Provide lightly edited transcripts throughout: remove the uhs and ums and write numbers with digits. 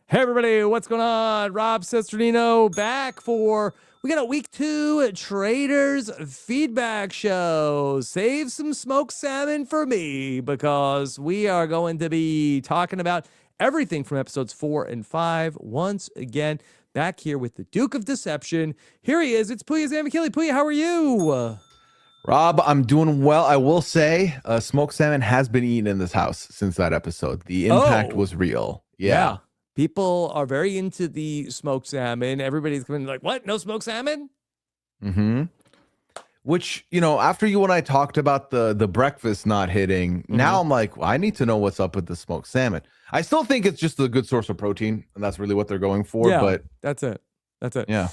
Hey everybody, what's going on? Rob Cesternino back we got a week 2 Traitors feedback show. Save some smoked salmon for me because we are going to be talking about everything from episodes 4 and 5 once again. Back here with the Duke of Deception. Here he is. It's Pooya Zamakili. Pooya, how are you? Rob, I'm doing well. I will say, smoked salmon has been eaten in this house since that episode. The impact was real. Yeah. People are very into the smoked salmon. Everybody's coming like, what? No smoked salmon? Mm-hmm. Which, after you and I talked about the breakfast not hitting, now I'm like, well, I need to know what's up with the smoked salmon. I still think it's just a good source of protein, and that's really what they're going for. Yeah, but that's it. Yeah.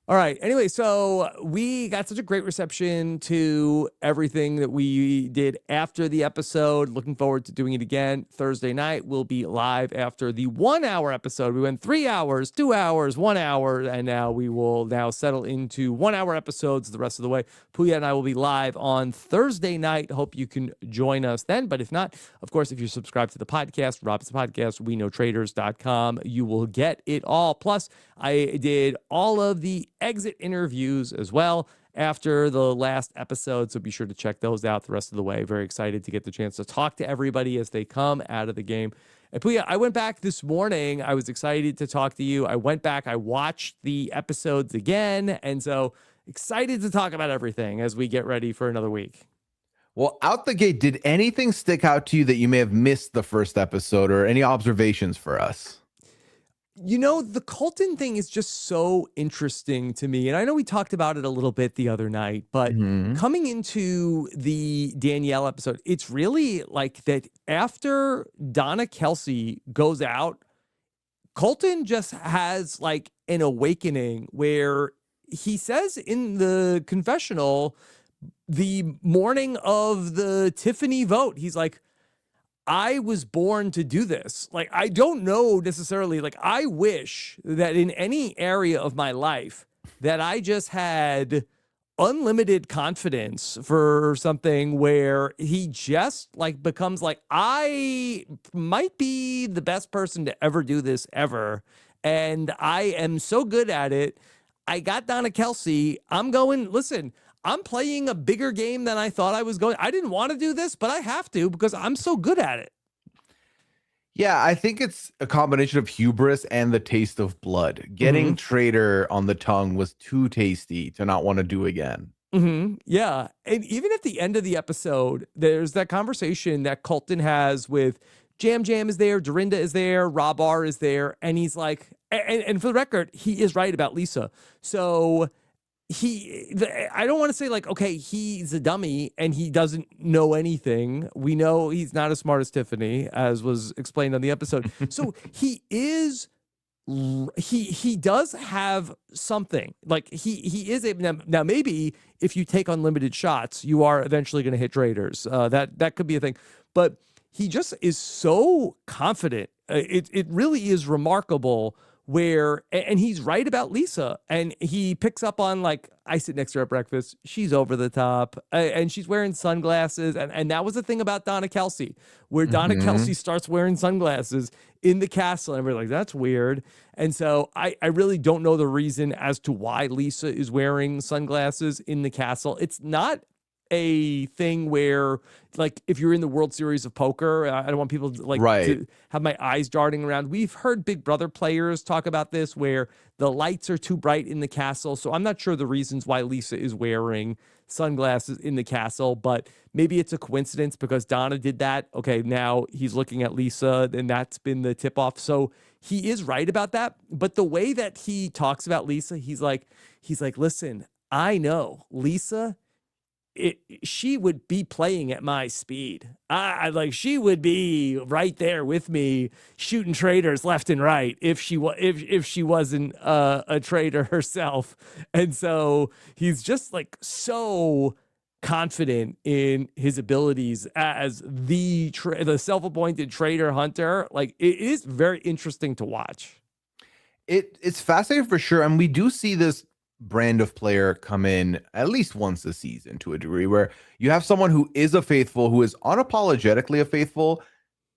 All right. Anyway, so we got such a great reception to everything that we did after the episode. Looking forward to doing it again. Thursday night, we'll be live after the 1 hour episode. We went 3 hours, 2 hours, 1 hour, and now we will settle into 1 hour episodes the rest of the way. Pooya and I will be live on Thursday night. Hope you can join us then. But if not, of course, if you're subscribed to the podcast, Rob's Podcast, WeKnowTraitors.com, you will get it all. Plus, I did all of the exit interviews as well after the last episode, so be sure to check those out the rest of the way. Very excited to get the chance to talk to everybody as they come out of the game. And Pooya, I went back this morning. I was excited to talk to you. I went back, I watched the episodes again, and so excited to talk about everything as we get ready for another week. Well, out the gate, did anything stick out to you that you may have missed the first episode, or any observations for us? The Colton thing is just so interesting to me. And I know we talked about it a little bit the other night, but coming into the Danielle episode, it's really like that after Donna Kelsey goes out, Colton just has like an awakening where he says in the confessional, the morning of the Tiffany vote, he's like, I was born to do this. Like, I don't know necessarily, like, I wish that in any area of my life that I just had unlimited confidence for something where he just like becomes like, I might be the best person to ever do this ever. And I am so good at it. I got Donna Kelsey. I'm going, listen, I'm playing a bigger game than I thought I was going. I didn't want to do this, but I have to because I'm so good at it. Yeah, I think it's a combination of hubris and the taste of blood. Getting traitor on the tongue was too tasty to not want to do again. Yeah. And even at the end of the episode, there's that conversation that Colton has with Jam Jam is there, Dorinda is there, Rob R is there. And he's like, and for the record, he is right about Lisa. So I don't want to say like, okay, he's a dummy and he doesn't know anything. We know he's not as smart as Tiffany, as was explained on the episode. So he does have something. Like he is able now. Maybe if you take unlimited shots, you are eventually going to hit Traitors. That could be a thing. But he just is so confident. It really is remarkable. And he's right about Lisa, and he picks up on, like, I sit next to her at breakfast, she's over the top, and she's wearing sunglasses, and that was the thing about Donna Kelsey, where Donna Kelsey starts wearing sunglasses in the castle, and we're like, that's weird. And so I really don't know the reason as to why Lisa is wearing sunglasses in the castle. It's not a thing where, like, if you're in the World Series of Poker, I don't want people to have my eyes darting around. We've heard Big Brother players talk about this, where the lights are too bright in the castle. So I'm not sure the reasons why Lisa is wearing sunglasses in the castle, but maybe it's a coincidence because Donna did that. Okay, now he's looking at Lisa, and that's been the tip off. So he is right about that. But the way that he talks about Lisa, he's like, listen, I know Lisa, she would be playing at my speed. She would be right there with me, shooting traitors left and right if she wasn't a traitor herself. And so he's just like so confident in his abilities as the self-appointed traitor hunter. Like, it is very interesting to watch. It's fascinating for sure, and we do see this brand of player come in at least once a season to a degree, where you have someone who is a faithful, who is unapologetically a faithful,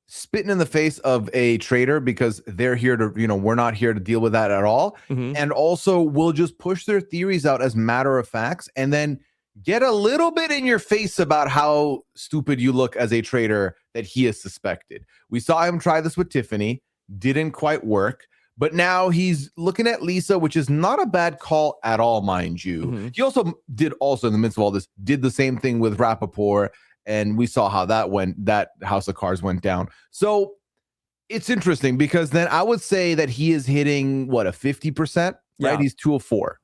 spitting in the face of a traitor because they're here to, we're not here to deal with that at all. And also will just push their theories out as matter of facts and then get a little bit in your face about how stupid you look as a traitor that he is suspected. We saw him try this with Tiffany, didn't quite work. But now he's looking at Lisa, which is not a bad call at all, mind you. He also in the midst of all this, did the same thing with Rappaport. And we saw how that House of Cards went down. So it's interesting because then I would say that he is hitting, a 50%, right? Yeah. He's 2 of 4.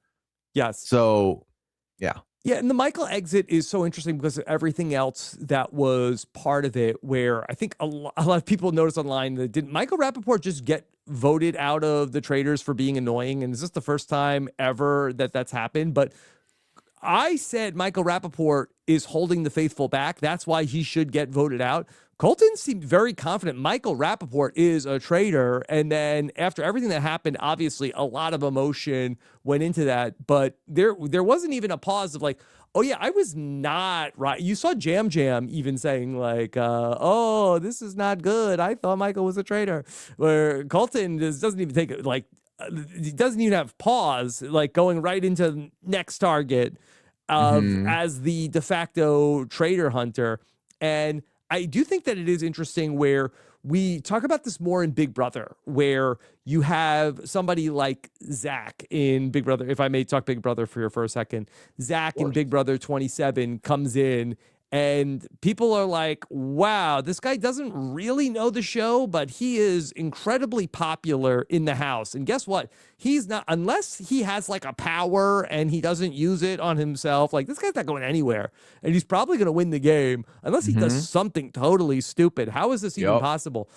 Yes. So, yeah. Yeah, and the Michael exit is so interesting because of everything else that was part of it, where I think a lot of people noticed online that did Michael Rappaport just get voted out of the Traitors for being annoying? And is this the first time ever that that's happened? But I said Michael Rappaport is holding the faithful back. That's why he should get voted out. Colton seemed very confident Michael Rappaport is a traitor. And then after everything that happened, obviously a lot of emotion went into that. But there wasn't even a pause of like, oh yeah, I was not right. You saw Jam Jam even saying like, oh, this is not good. I thought Michael was a traitor. Where Colton doesn't even take it like, he doesn't even have pause, like going right into next target as the de facto traitor hunter. And I do think that it is interesting where we talk about this more in Big Brother, where you have somebody like Zach in Big Brother. If I may talk Big Brother for a second, Zach in Big Brother 27 comes in and people are like, wow, this guy doesn't really know the show, but he is incredibly popular in the house. And guess what? He's not, unless he has like a power and he doesn't use it on himself, like this guy's not going anywhere. And he's probably going to win the game unless he does something totally stupid. How is this even possible?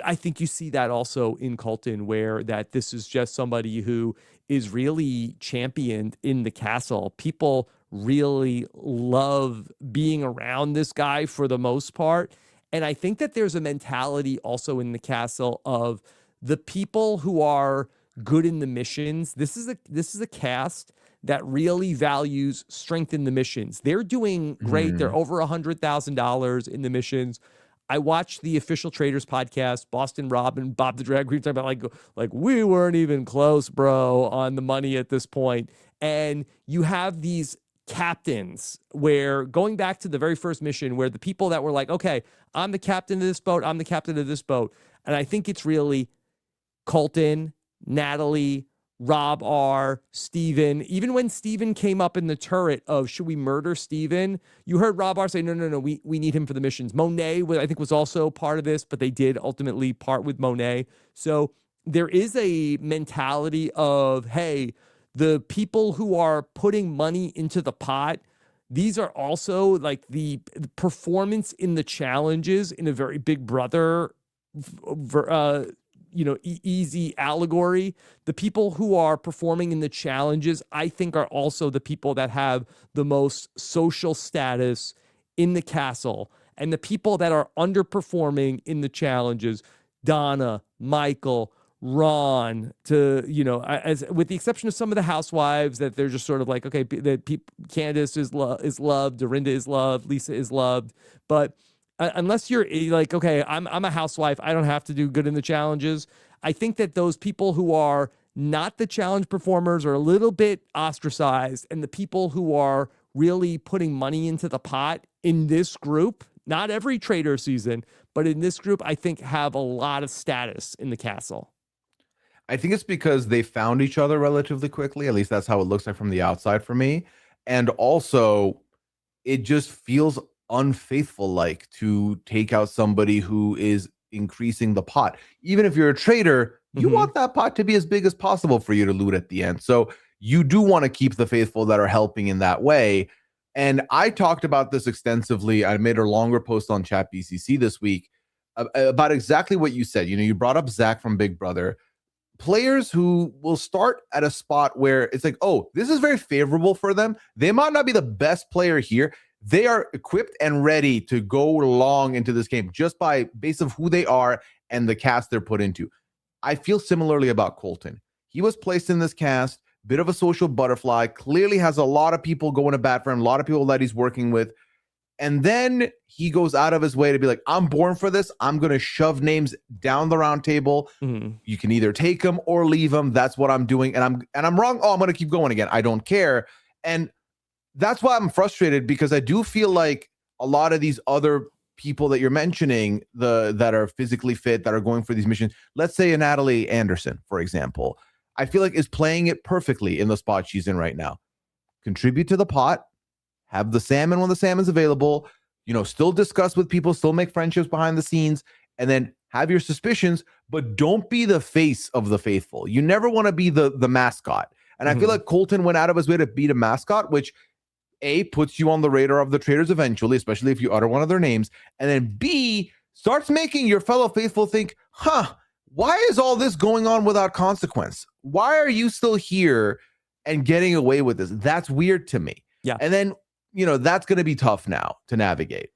I think you see that also in Colton, where that this is just somebody who is really championed in the castle. People really love being around this guy for the most part. And I think that there's a mentality also in the castle of the people who are good in the missions. This is a cast that really values strength in the missions. They're doing great. They're over $100,000 in the missions. I watched the official Traitors podcast, Boston Rob and Bob the Drag Queen, talking about like we weren't even close, bro, on the money at this point. And you have these captains where going back to the very first mission where the people that were like, okay, I'm the captain of this boat, I'm the captain of this boat. And I think it's really Colton, Natalie, Rob R, Steven. Even when Steven came up in the turret of should we murder Steven, you heard Rob R say, no, we need him for the missions. Monet, I think, was also part of this, but they did ultimately part with Monet. So there is a mentality of, hey, the people who are putting money into the pot, these are also like the performance in the challenges in a very Big Brother easy allegory. The people who are performing in the challenges, I think, are also the people that have the most social status in the castle. And the people that are underperforming in the challenges, Donna, Michael, Ron, as with the exception of some of the housewives that they're just sort of like, okay, Candace is loved, Dorinda is loved, Lisa is loved, but unless you're like, okay, I'm a housewife, I don't have to do good in the challenges. I think that those people who are not the challenge performers are a little bit ostracized, and the people who are really putting money into the pot in this group, not every Traitor season, but in this group, I think have a lot of status in the castle. I think it's because they found each other relatively quickly. At least that's how it looks like from the outside for me. And also, it just feels unfaithful like to take out somebody who is increasing the pot. Even if you're a traitor, you want that pot to be as big as possible for you to loot at the end. So you do want to keep the faithful that are helping in that way. And I talked about this extensively. I made a longer post on Chat BCC this week about exactly what you said. You brought up Zach from Big Brother. Players who will start at a spot where it's like, oh, this is very favorable for them. They might not be the best player here. They are equipped and ready to go long into this game just by base of who they are and the cast they're put into. I feel similarly about Colton. He was placed in this cast, bit of a social butterfly, clearly has a lot of people going to bat for him, a lot of people that he's working with. And then he goes out of his way to be like, I'm born for this. I'm going to shove names down the round table. You can either take them or leave them. That's what I'm doing. And I'm wrong. Oh, I'm going to keep going again. I don't care. And that's why I'm frustrated, because I do feel like a lot of these other people that you're mentioning, that are physically fit, that are going for these missions, let's say a Natalie Anderson, for example, I feel like is playing it perfectly in the spot she's in right now. Contribute to the pot, have the salmon when the salmon's available, still discuss with people, still make friendships behind the scenes, and then have your suspicions, but don't be the face of the faithful. You never want to be the mascot. And I feel like Colton went out of his way to beat a mascot, which A, puts you on the radar of the traitors eventually, especially if you utter one of their names, and then B, starts making your fellow faithful think, why is all this going on without consequence? Why are you still here and getting away with this? That's weird to me. Yeah. And then, that's going to be tough now to navigate.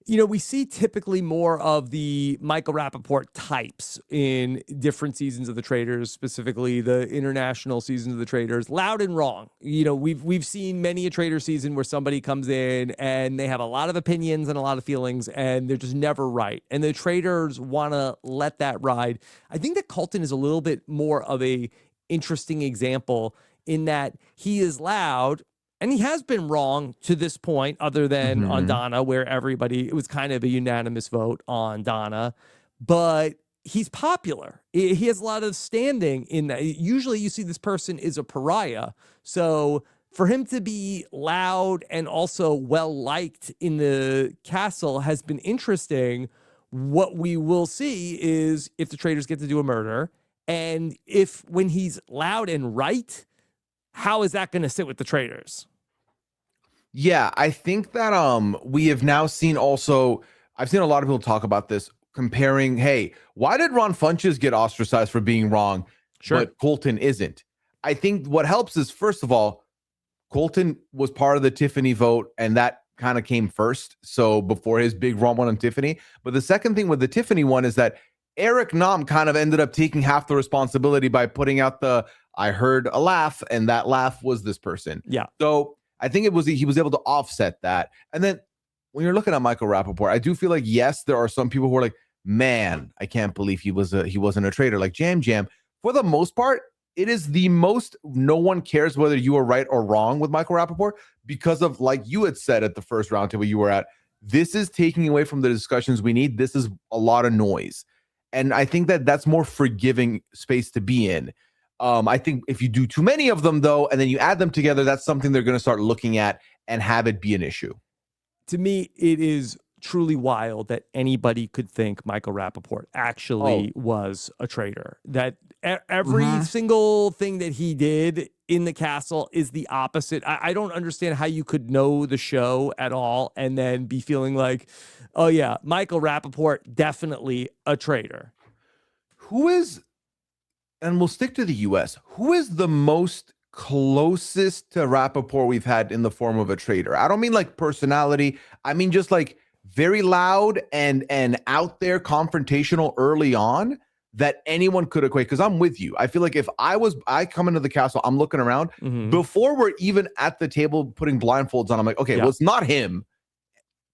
We see typically more of the Michael Rappaport types in different seasons of the Traitors, specifically the international seasons of the Traitors. Loud and wrong. We've seen many a Traitor season where somebody comes in and they have a lot of opinions and a lot of feelings, and they're just never right. And the Traitors want to let that ride. I think that Colton is a little bit more of a interesting example in that he is loud. And he has been wrong to this point, other than on Donna, where it was kind of a unanimous vote on Donna. But he's popular. He has a lot of standing in that. Usually you see this person is a pariah. So for him to be loud and also well-liked in the castle has been interesting. What we will see is if the Traitors get to do a murder, and if when he's loud and right, how is that going to sit with the Traitors? Yeah, I think that we have now seen also, I've seen a lot of people talk about this, comparing, hey, why did Ron Funches get ostracized for being wrong, but Colton isn't? I think what helps is, first of all, Colton was part of the Tiffany vote, and that kind of came first, so before his big wrong one on Tiffany. But the second thing with the Tiffany one is that Eric Nam kind of ended up taking half the responsibility by putting out I heard a laugh, and that laugh was this person. Yeah. So I think he was able to offset that. And then when you're looking at Michael Rappaport, I do feel like, yes, there are some people who are like, man, I can't believe he wasn't a traitor, like Jam Jam. For the most part, it is the most, no one cares whether you are right or wrong with Michael Rappaport, because of, like you had said at the first roundtable you were at, this is taking away from the discussions we need. This is a lot of noise. And I think that that's more forgiving space to be in. I think if you do too many of them, though, and then you add them together, that's something they're going to start looking at and have it be an issue. To me, it is truly wild that anybody could think Michael Rappaport actually was a traitor. That every single thing that he did in the castle is the opposite. I don't understand how you could know the show at all and then be feeling like, oh yeah, Michael Rappaport, definitely a traitor. Who is... And we'll stick to the US. Who is the most closest to Rappaport we've had in the form of a traitor? I don't mean like personality. I mean just like very loud and out there, confrontational early on, that anyone could equate. Because I'm with you. I feel like if I come into the castle, I'm looking around before we're even at the table putting blindfolds on. I'm like, okay, well, it's not him.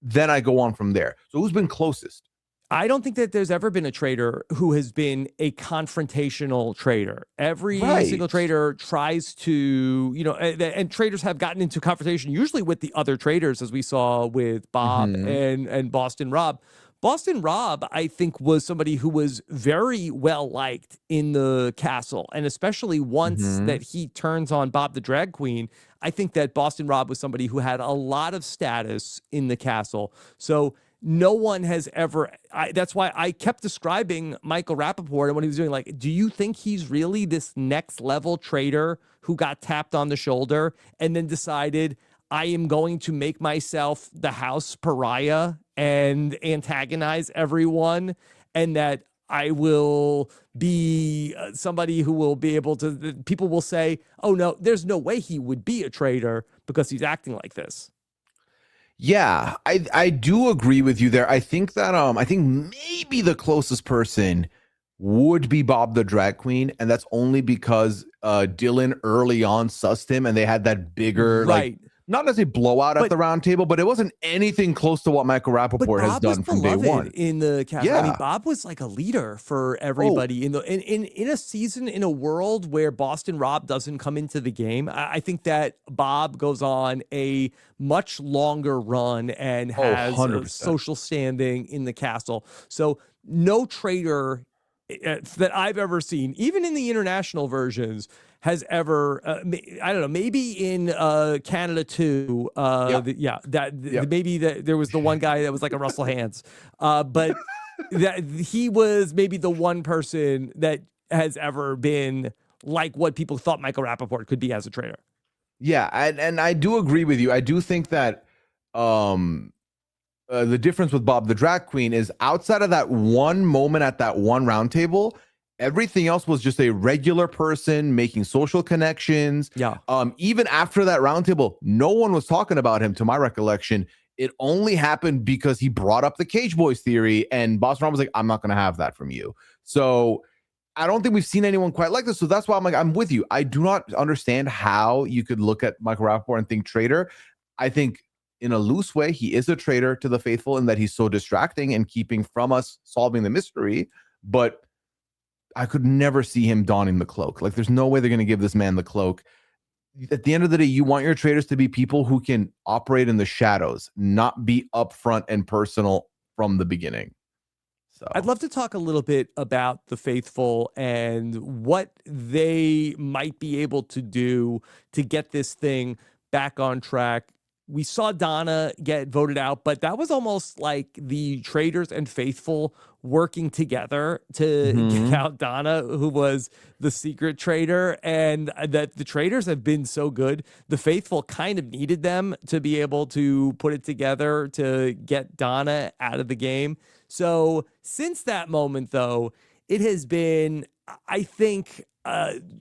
Then I go on from there. So who's been closest? I don't think that there's ever been a traitor who has been a confrontational traitor. Every single traitor tries to, and traitors have gotten into confrontation usually with the other traitors, as we saw with Bob and Boston Rob. Boston Rob, I think, was somebody who was very well liked in the castle. And especially once that he turns on Bob the drag queen, I think that Boston Rob was somebody who had a lot of status in the castle. So no one has ever, that's why I kept describing Michael Rappaport and what he was doing. Like, do you think he's really this next level traitor who got tapped on the shoulder and then decided, I am going to make myself the house pariah and antagonize everyone, and that I will be somebody who will be able to, people will say, oh no, there's no way he would be a traitor because he's acting like this. Yeah, I do agree with you there. I think that I think maybe the closest person would be Bob the drag queen, and that's only because Dylan early on sussed him, and they had that bigger like not necessarily blowout at But the round table, but it wasn't anything close to what Michael But Rappaport has Bob was done from day beloved one. in the cast. I mean, Yeah. Bob was like a leader for Oh, everybody in a season, in a world where Boston Rob doesn't come into the game. I think that Bob goes on a much longer run and oh, has a 100%. social standing in the castle. So no traitor that I've ever seen, even in the international versions, has ever I don't know, maybe in Canada too, Yep. Yep. maybe there was the one guy that was like a Russell Hands, but that he was maybe the one person that has ever been like what people thought Michael Rappaport could be as a trader. Yeah, and I do agree with you. I do think that um the difference with Bob the Drag Queen is outside of that one moment at that one round table, everything else was just a regular person making social connections. Yeah. Even after that round table, no one was talking about him, to my recollection. It only happened because he brought up the Cage Boys theory, and Boston Rob was like, I'm not going to have that from you. So I don't think we've seen anyone quite like this. So that's why I'm like, I'm with you. I do not understand how you could look at Michael Rappaport and think traitor. I think in a loose way, he is a traitor to the faithful in that he's so distracting and keeping from us solving the mystery. But I could never see him donning the cloak. Like, there's no way they're going to give this man the cloak. At the end of the day, you want your traitors to be people who can operate in the shadows, not be upfront and personal from the beginning. So I'd love to talk a little bit about the faithful and what they might be able to do to get this thing back on track. We saw Donna get voted out, but that was almost like the traitors and faithful working together to get out Donna, who was the secret traitor, and that the traitors have been so good. The faithful kind of needed them to be able to put it together to get Donna out of the game. So since that moment, though, it has been, I think,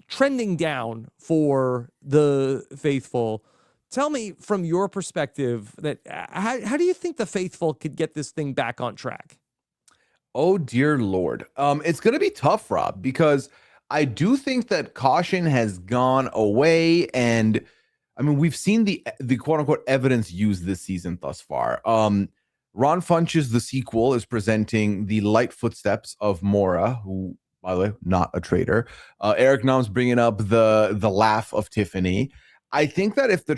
trending down for the faithful. Tell me from your perspective that how do you think the faithful could get this thing back on track? oh dear Lord. It's gonna be tough, Rob, because I do think that caution has gone away, and I mean we've seen the quote unquote evidence used this season thus far. Ron Funches, the sequel, is presenting the light footsteps of Mora, who, by the way, not a traitor. Eric Nom's bringing up the laugh of Tiffany. I think that if the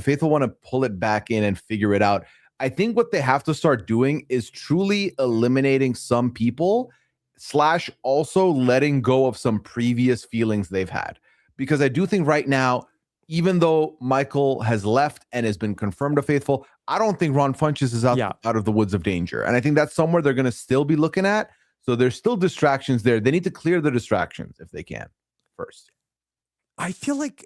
faithful want to pull it back in and figure it out, I think what they have to start doing is truly eliminating some people, slash also letting go of some previous feelings they've had. Because I do think right now, even though Michael has left and has been confirmed a faithful, I don't think Ron Funches is out of the woods of danger. And I think that's somewhere they're going to still be looking at. So there's still distractions there. They need to clear the distractions if they can first. I feel like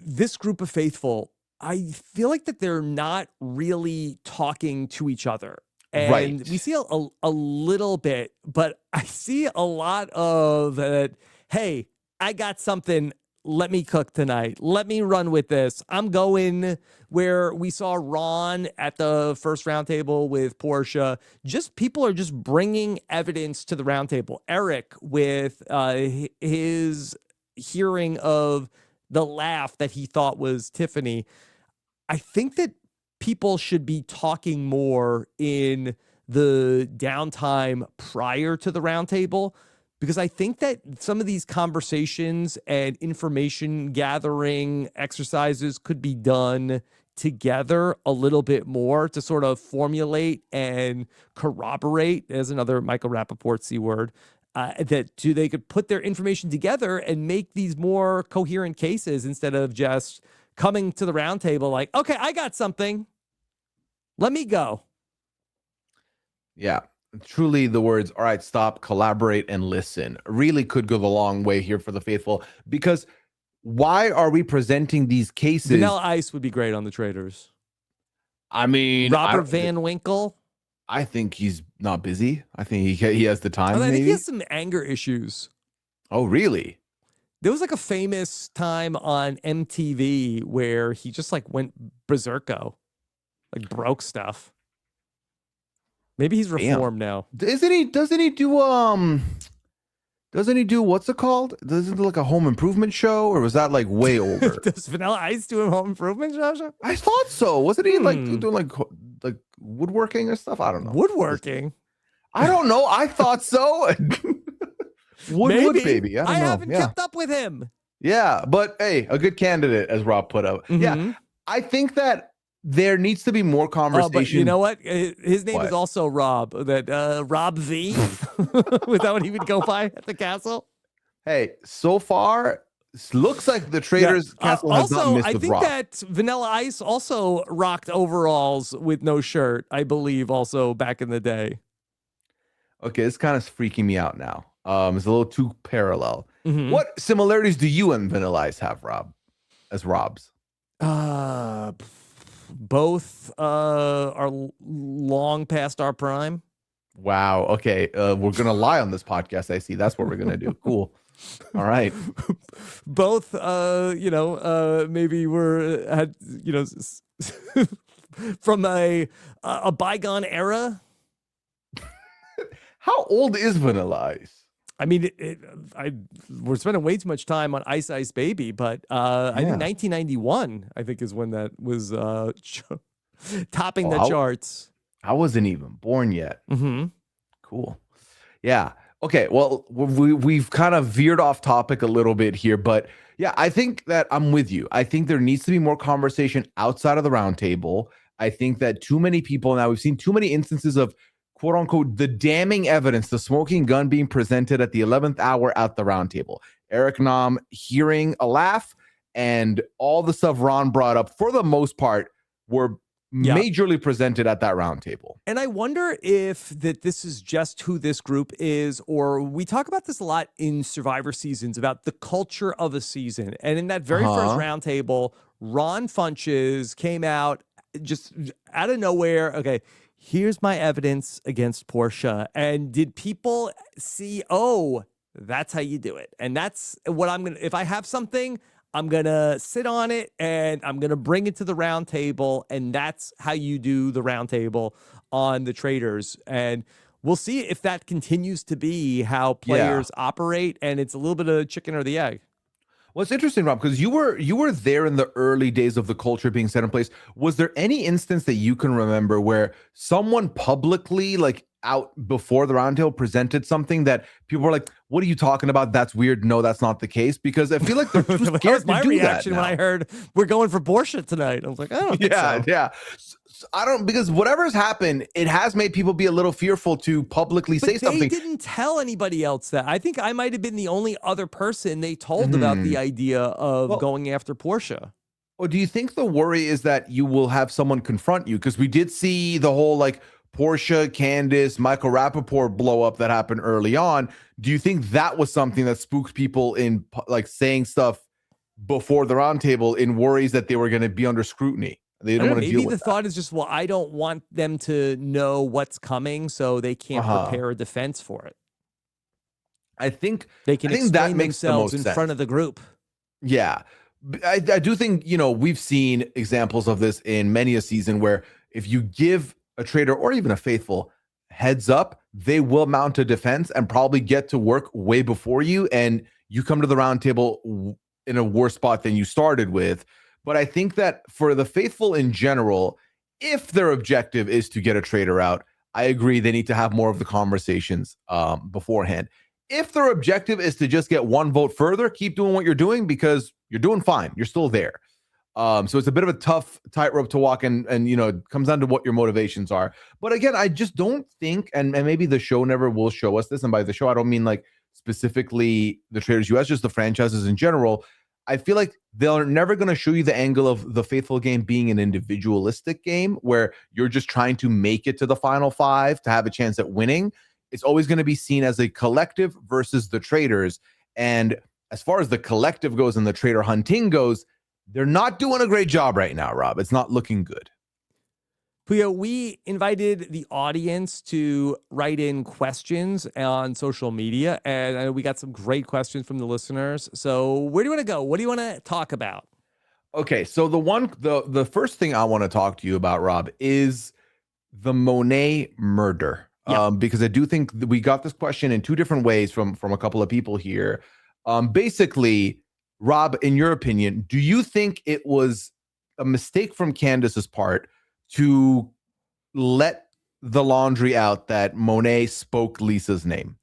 this group of faithful, I feel like that they're not really talking to each other. And Right. we see a little bit, but I see a lot of that. Hey, I got something. Let me cook tonight. Let me run with this. I'm going where we saw Ron at the first roundtable with Portia. Just people are just bringing evidence to the roundtable. Eric with his hearing of the laugh that he thought was Tiffany. I think that people should be talking more in the downtime prior to the roundtable, because I think that some of these conversations and information gathering exercises could be done together a little bit more to sort of formulate and corroborate, as another Michael Rappaport C word, they could put their information together and make these more coherent cases instead of just coming to the roundtable like, okay, I got something. Let me go. Yeah. Truly, the words, all right, stop, collaborate, and listen really could go the long way here for the faithful. Because why are we presenting these cases? Vanilla Ice would be great on the Traitors. I mean, Robert Van Winkle. I think he's not busy. I think he has the time. I think maybe he has some anger issues. Oh, really? There was like a famous time on MTV where he just like went berserko, like broke stuff. Maybe he's reformed now. Isn't he? Doesn't he do Doesn't he do, what's it called? Doesn't it like a home improvement show, or was that like way older? Does Vanilla Ice do a home improvement show? I thought so. Wasn't he like doing like woodworking or stuff? I don't know. Woodworking? I don't know. I thought so. Wood baby. I don't know. Haven't kept up with him. Yeah, but hey, a good candidate, as Rob put up. Yeah, I think that there needs to be more conversation. But you know what? His name is also Rob. That Rob V. Was that what he would go by at the castle? Hey, so far, looks like the Traitors castle has not missed with Rob. I think that Vanilla Ice also rocked overalls with no shirt, I believe, also back in the day. Okay, it's kind of freaking me out now. It's a little too parallel. What similarities do you and Vanilla Ice have, Rob, as Robs? Both are long past our prime. Wow. Okay. We're gonna lie on this podcast. I see. That's what we're gonna do. Cool. All right. Both, maybe had from a bygone era. How old is Vanilla Ice? I mean, we're spending way too much time on Ice Ice Baby, but I think 1991, I think, is when that was topping the charts. I wasn't even born yet. Cool. Yeah. Okay. Well, we've kind of veered off topic a little bit here, but yeah, I think that I'm with you. I think there needs to be more conversation outside of the round table. I think that too many people now, we've seen too many instances of quote unquote, the damning evidence, the smoking gun being presented at the 11th hour at the round table. Eric Nam hearing a laugh, and all the stuff Ron brought up, for the most part, were majorly presented at that round table. And I wonder if this is just who this group is, or we talk about this a lot in Survivor seasons about the culture of a season. And in that very first round table, Ron Funches came out just out of nowhere. Okay, here's my evidence against Portia. And did people see, oh, that's how you do it? And that's what I'm going to, if I have something, I'm going to sit on it and I'm going to bring it to the round table. And that's how you do the round table on the Traitors. And we'll see if that continues to be how players operate. And it's a little bit of chicken or the egg. Well, it's interesting, Rob, because you were there in the early days of the culture being set in place. Was there any instance that you can remember where someone publicly, like out before the roundtable, presented something that people were like, "What are you talking about? That's weird." No, that's not the case, because I feel like they're too scared that was my to do reaction that now. when I heard we're going for Portia tonight. I was like, I don't think so. Yeah. I don't, because whatever's happened, it has made people be a little fearful to publicly say something. They didn't tell anybody else that. I think I might have been the only other person they told about the idea of going after Portia. Well, do you think the worry is that you will have someone confront you? Because we did see the whole like Portia, Candace, Michael Rappaport blow up that happened early on. Do you think that was something that spooked people in like saying stuff before the roundtable in worries that they were going to be under scrutiny? They don't want to deal with maybe the thought is just, well, I don't want them to know what's coming, so they can't prepare a defense for it. I think they can explain themselves in front of the group. Yeah. I do think, we've seen examples of this in many a season where if you give a traitor or even a faithful heads up, they will mount a defense and probably get to work way before you, and you come to the round table in a worse spot than you started with. But I think that for the faithful in general, if their objective is to get a traitor out, I agree they need to have more of the conversations beforehand. If their objective is to just get one vote further, keep doing what you're doing, because you're doing fine. You're still there. So it's a bit of a tough tightrope to walk, and it comes down to what your motivations are. But again, I just don't think, and maybe the show never will show us this, and by the show, I don't mean like specifically the Traitors US, just the franchises in general. I feel like they're never going to show you the angle of the faithful game being an individualistic game where you're just trying to make it to the final five to have a chance at winning. It's always going to be seen as a collective versus the Traitors. And as far as the collective goes and the traitor hunting goes, they're not doing a great job right now, Rob. It's not looking good. Pooya, we invited the audience to write in questions on social media, and we got some great questions from the listeners. So where do you want to go? What do you want to talk about? Okay, so the first thing I want to talk to you about, Rob, is the Monet murder. Yeah. because I do think we got this question in two different ways from a couple of people here. Basically, Rob, in your opinion, do you think it was a mistake from Candace's part to let the laundry out that Monet spoke Lisa's name?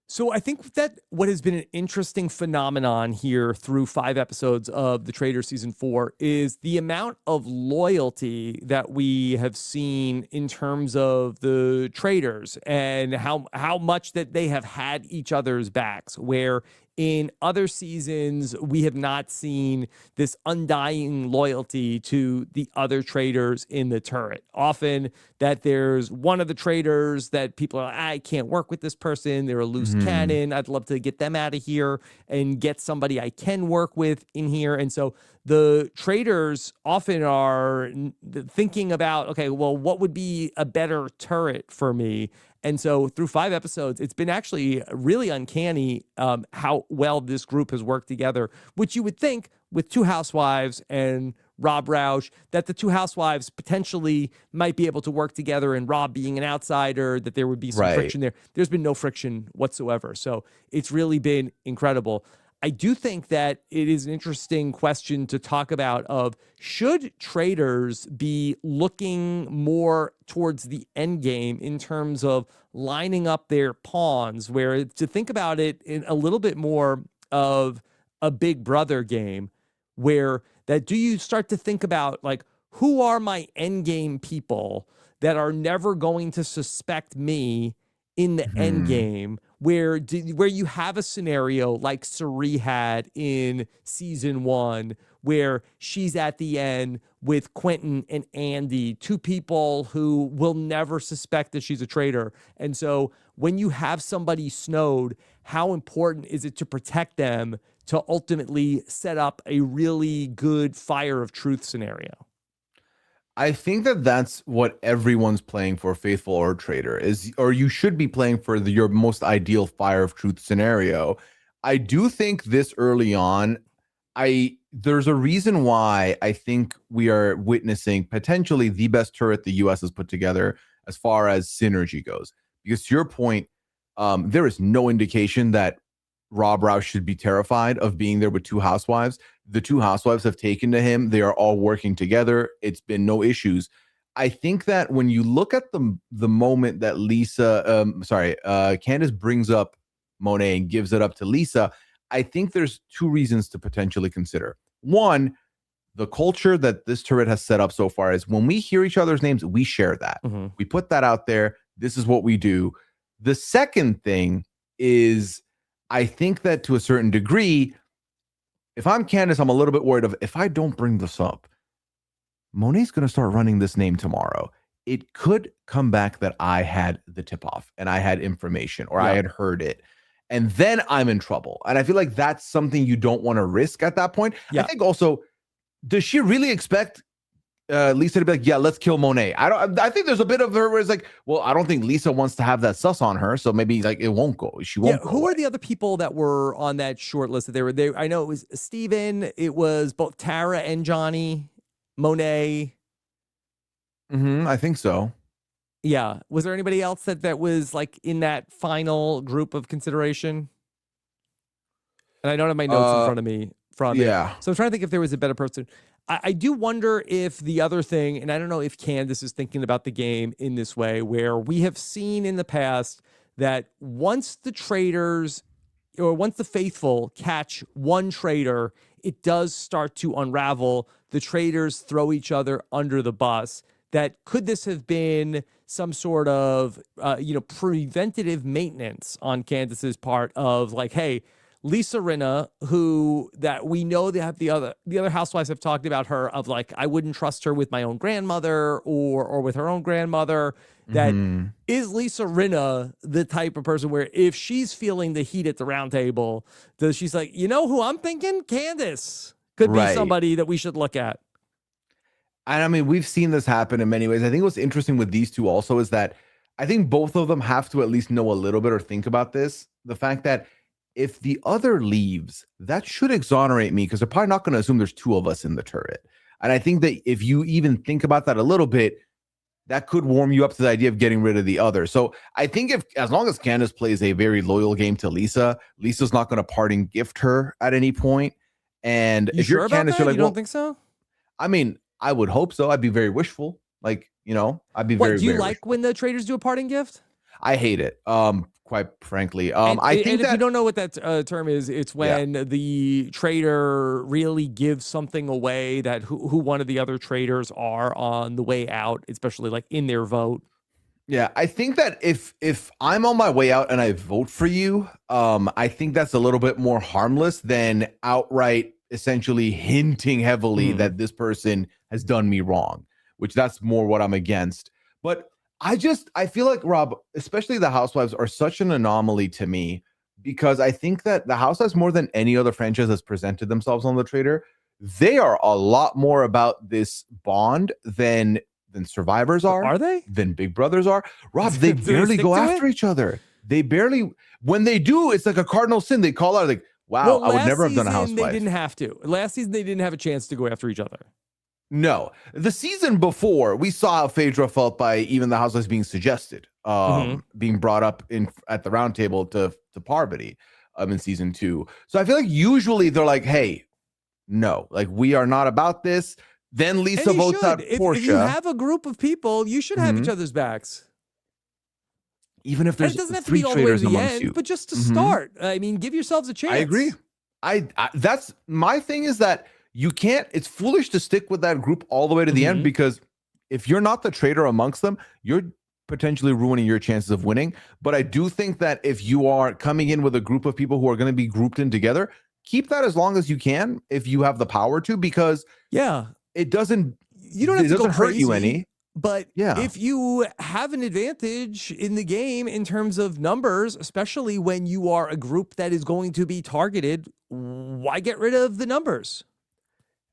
So I think that what has been an interesting phenomenon here through 5 episodes of The Traitors season 4 is the amount of loyalty that we have seen in terms of the Traitors and how much that they have had each other's backs, where in other seasons we have not seen this undying loyalty to the other Traitors in the turret. Often that there's one of the Traitors that people are like, I can't work with this person, they're a loose cannon, I'd love to get them out of here and get somebody I can work with in here. And so the Traitors often are thinking about, okay, well, what would be a better turret for me? And so through 5 episodes, it's been actually really uncanny how well this group has worked together, which you would think with 2 housewives and Rob Roush, that the 2 housewives potentially might be able to work together, and Rob being an outsider, that there would be some friction there. There's been no friction whatsoever. So it's really been incredible. I do think that it is an interesting question to talk about of should Traitors be looking more towards the end game in terms of lining up their pawns, where to think about it in a little bit more of a Big Brother game, where that do you start to think about like, who are my end game people that are never going to suspect me in the end game, where you have a scenario like Cirie had in season 1, where she's at the end with Quentin and Andy, 2 people who will never suspect that she's a traitor. And so when you have somebody snowed, how important is it to protect them to ultimately set up a really good fire of truth scenario? I think that that's what everyone's playing for, faithful or traitor, is, or you should be playing for your most ideal fire of truth scenario. I do think this early on, there's a reason why I think we are witnessing potentially the best turret the US has put together as far as synergy goes. Because to your point, there is no indication that Rob Roush should be terrified of being there with 2 housewives. The 2 housewives have taken to him. They are all working together. It's been no issues. I think that when you look at the moment that Candace brings up Monet and gives it up to Lisa, I think there's 2 reasons to potentially consider. One, the culture that this turret has set up so far is when we hear each other's names, we share that. We put that out there. This is what we do. The second thing is, I think that to a certain degree, if I'm Candace, I'm a little bit worried of, if I don't bring this up, Monet's going to start running this name tomorrow. It could come back that I had the tip off and I had information, or I had heard it, and then I'm in trouble. And I feel like that's something you don't want to risk at that point. I think also, does she really expect Lisa to be like, yeah, let's kill Monet? I think there's a bit of her where it's like, well, I don't think Lisa wants to have that sus on her, so maybe like it won't go. She won't. Yeah, who are the other people that were on that short list that they were there? I know it was Steven, it was both Tara and Johnny, Monet. I think so. Yeah. Was there anybody else that was like in that final group of consideration? And I don't have my notes in front of me from it. So I'm trying to think if there was a better person. I do wonder if the other thing, and I don't know if Candace is thinking about the game in this way, where we have seen in the past that once the traitors or once the faithful catch one traitor, it does start to unravel. The traitors throw each other under the bus. That could this have been some sort of, preventative maintenance on Candace's part of like, hey, Lisa Rinna, who that we know they have the other housewives have talked about her of like, I wouldn't trust her with my own grandmother or with her own grandmother. That is Lisa Rinna the type of person where if she's feeling the heat at the round table, she's like, you know who I'm thinking? Candace could be somebody that we should look at. And I mean, we've seen this happen in many ways. I think what's interesting with these two also is that I think both of them have to at least know a little bit or think about this. The fact that if the other leaves, that should exonerate me because they're probably not going to assume there's 2 of us in the turret. And I think that if you even think about that a little bit, that could warm you up to the idea of getting rid of the other. So I think if, as long as Candace plays a very loyal game to Lisa, Lisa's not going to parting gift her at any point. And You if you're sure about Candace, that? you're like, You don't well, think so? I mean, I would hope so. I'd be very wishful. Like, you know, I'd be What very, do you very like wishful. when the traders do a parting gift? I hate it. Quite frankly. And I and think if you that, don't know what that term is, it's yeah. when the trader really gives something away that who one of the other traders are on the way out, especially like in their vote. Yeah, I think that if I'm on my way out and I vote for you, I think that's a little bit more harmless than outright essentially hinting heavily that this person has done me wrong, which that's more what I'm against. But I feel like, Rob, especially the Housewives are such an anomaly to me, because I think that the Housewives, more than any other franchise has presented themselves on the Trader, they are a lot more about this bond than Survivors Are are, they? than Big Brothers are. Rob, they Do they barely stick go to after it? each other. They barely, when they do, it's like a cardinal sin. They call out like, wow, Well, I would last never have done a season they housewife. didn't have to. Last season they didn't have a chance to go after each other. No, the season before, we saw how Phaedra felt by even the housewives being suggested, being brought up in at the round table to Parvati, in season 2. So I feel like usually they're like, hey, no, like we are not about this. Then And Lisa you votes out should. If you Portia. have a group of people, you should have each Mhm. other's backs. Even if And it there's doesn't have to 3 be all the way to traitors the amongst end, you. but just to Mhm. start. I mean, give yourselves a I agree. chance. I that's my thing, is that you can't, it's foolish to stick with that group all the way to the end, because if you're not the traitor amongst them, you're potentially ruining your chances of winning. But I do think that if you are coming in with a group of people who are going to be grouped in together, keep that as long as you can if you have the power to, because Yeah. it doesn't You don't have to go hurt you crazy, any. but Yeah. if you have an advantage in the game in terms of numbers, especially when you are a group that is going to be targeted, why get rid of the numbers?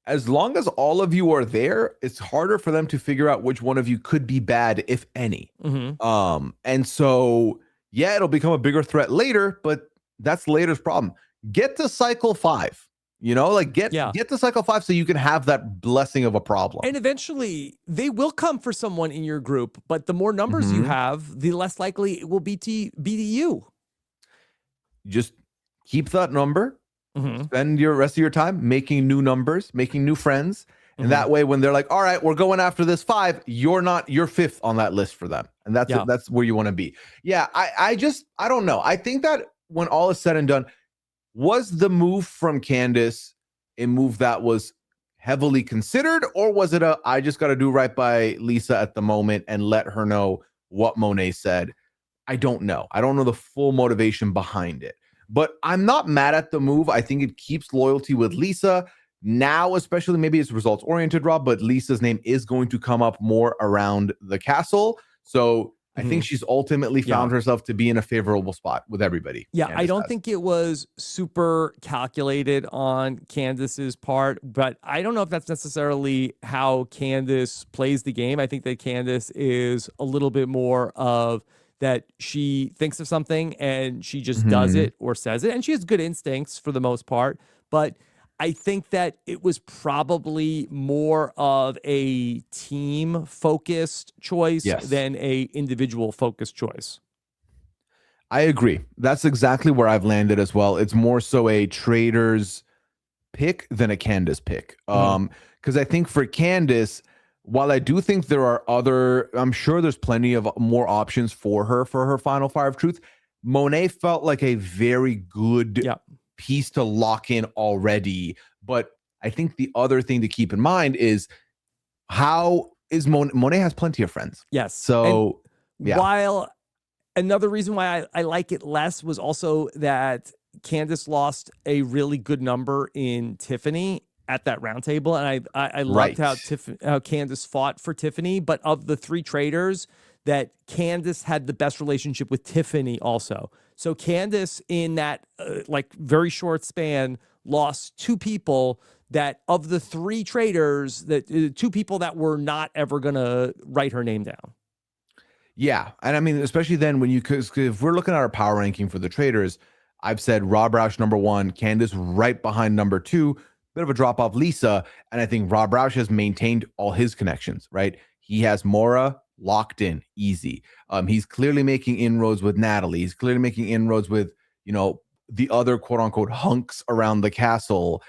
As long as all of you are there, it's harder for them to figure out which one of you could be bad, if any. And so, yeah, it'll become a bigger threat later, but that's later's problem. Get to cycle 5, you know, like get to cycle 5 so you can have that blessing of a problem. And eventually they will come for someone in your group, but the more numbers you have, the less likely it will be to you. Just keep that number. Spend your rest of your time making new numbers, making new friends. And that way, when they're like, all right, we're going after this 5, you're 5th on that list for them. And that's it. That's where you want to be. Yeah. I don't know. I think that when all is said and done, was the move from Candace a move that was heavily considered, or was it I just got to do right by Lisa at the moment and let her know what Monet said? I don't know. I don't know the full motivation behind it. But I'm not mad at the move. I think it keeps loyalty with Lisa. Now, especially, maybe it's results oriented, Rob, but Lisa's name is going to come up more around the castle. So I think she's ultimately found herself to be in a favorable spot with everybody. Yeah, Candace I don't has. think it was super calculated on Candace's part, but I don't know if that's necessarily how Candace plays the game. I think that Candace is a little bit more of that she thinks of something and she just does it or says it. And she has good instincts for the most part. But I think that it was probably more of a team focused choice than a individual focused choice. I agree. That's exactly where I've landed as well. It's more so a Traitors pick than a Candace pick. Because I think for Candace, while I do think there are I'm sure there's plenty of more options for her final fire of truth, Monet felt like a very good piece to lock in already. But I think the other thing to keep in mind is how is Monet has plenty of friends. Yes. So while another reason why I like it less was also that Candace lost a really good number in Tiffany at that round table. And I loved how Candace fought for Tiffany, but of the 3 traitors, that Candace had the best relationship with Tiffany also. So Candace, in that like very short span, lost 2 people that of the 3 traitors, that 2 people that were not ever going to write her name down. Yeah. And I mean, especially then when because if we're looking at our power ranking for the Traitors, I've said Rob Roush number 1, Candace right behind number 2, bit of a drop off Lisa. And I think Rob Roush has maintained all his connections, right? He has Maura, locked in, easy. He's clearly making inroads with Natalie. He's clearly making inroads with, the other quote unquote hunks around the castle.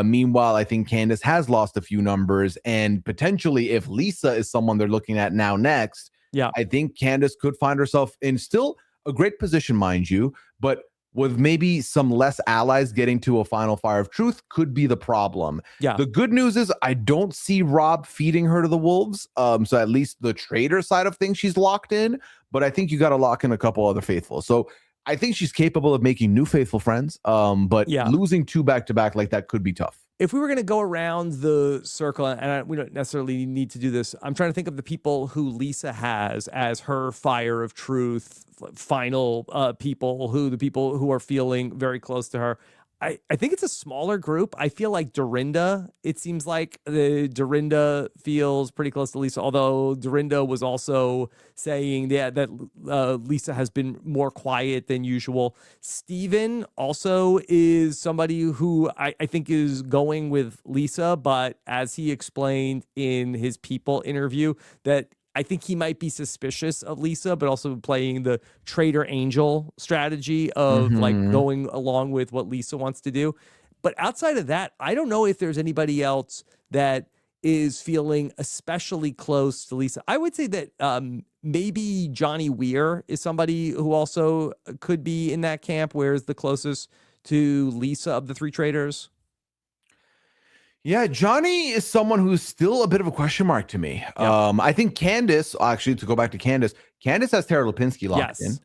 Meanwhile, I think Candace has lost a few numbers, and potentially if Lisa is someone they're looking at now next, Yeah. I think Candace could find herself in still a great position, mind you, but with maybe some less allies getting to a final fire of truth could be the problem. Yeah. The good news is I don't see Rob feeding her to the wolves. So at least the traitor side of things, she's locked in, but I think you got to lock in a couple other faithful. So I think she's capable of making new faithful friends. But losing 2 back-to-back like that could be tough. If we were going to go around the circle, and we don't necessarily need to do this, I'm trying to think of the people who Lisa has as her fire of truth, final people, the people who are feeling very close to her. I think it's a smaller group. I feel like Dorinda, it seems like Dorinda feels pretty close to Lisa, although Dorinda was also saying that Lisa has been more quiet than usual. Steven also is somebody who I think is going with Lisa, but as he explained in his People interview, that I think he might be suspicious of Lisa, but also playing the traitor angel strategy of like going along with what Lisa wants to do. But outside of that, I don't know if there's anybody else that is feeling especially close to Lisa. I would say that maybe Johnny Weir is somebody who also could be in that camp, where is the closest to Lisa of the 3 traitors. Yeah, Johnny is someone who's still a bit of a question mark to me. Yeah. I think Candace, actually, to go back to Candace has Tara Lipinski locked in.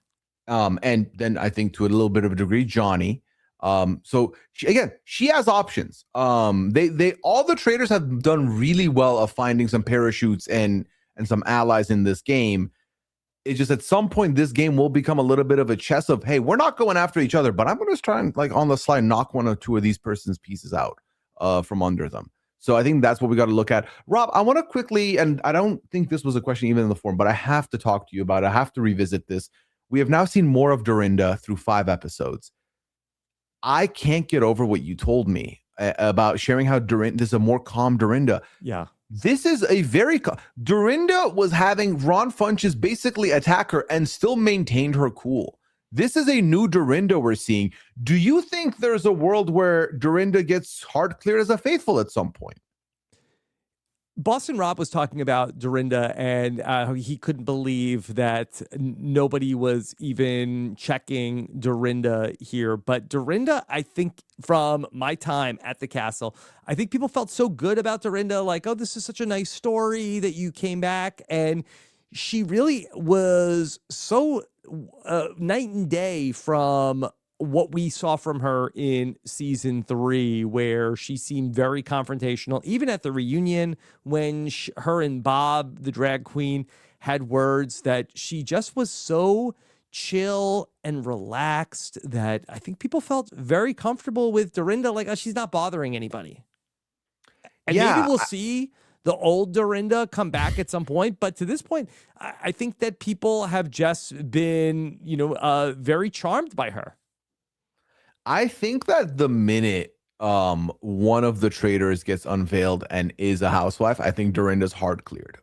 And then I think to a little bit of a degree, Johnny. So she has options. They all the traders have done really well of finding some parachutes and some allies in this game. It's just at some point this game will become a little bit of a chess of, hey, we're not going after each other, but I'm going to try and like on the slide knock 1 or 2 of these person's pieces out from under them. So I think that's what we got to look at. Rob, I want to quickly, and I don't think this was a question even in the forum, but I have to talk to you about it. I have to revisit this. We have now seen more of Dorinda through 5 episodes. I can't get over what you told me about sharing how Dorinda is a more calm Dorinda. Yeah. This is a very Dorinda was having Ron Funches basically attack her and still maintained her cool. This is a new Dorinda we're seeing. Do you think there's a world where Dorinda gets hard cleared as a faithful at some point? Boston Rob was talking about Dorinda and how he couldn't believe that nobody was even checking Dorinda here. But Dorinda, I think from my time at the castle, I think people felt so good about Dorinda, like, oh, this is such a nice story that you came back. And she really was so night and day from what we saw from her in season 3, where she seemed very confrontational, even at the reunion when her and Bob, the drag queen, had words, that she just was so chill and relaxed that I think people felt very comfortable with Dorinda. Like, she's not bothering anybody. And maybe we'll see the old Dorinda come back at some point. But to this point, I think that people have just been, very charmed by her. I think that the minute one of the traitors gets unveiled and is a housewife, I think Dorinda's hard cleared.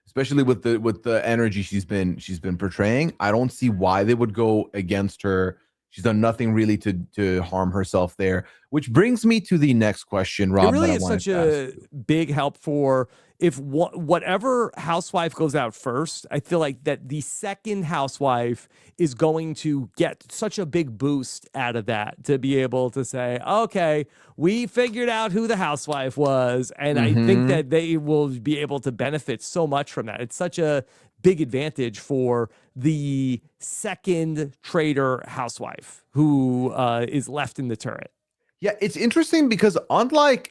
Especially with the energy she's been portraying. I don't see why they would go against her. She's done nothing really to harm herself there. Which brings me to the next question, Rob. It really is such a big help for if whatever housewife goes out first. I feel like that the second housewife is going to get such a big boost out of that, to be able to say, okay, we figured out who the housewife was. And I think that they will be able to benefit so much from that. It's such a big advantage for the second traitor housewife who is left in the turret. Yeah, it's interesting because unlike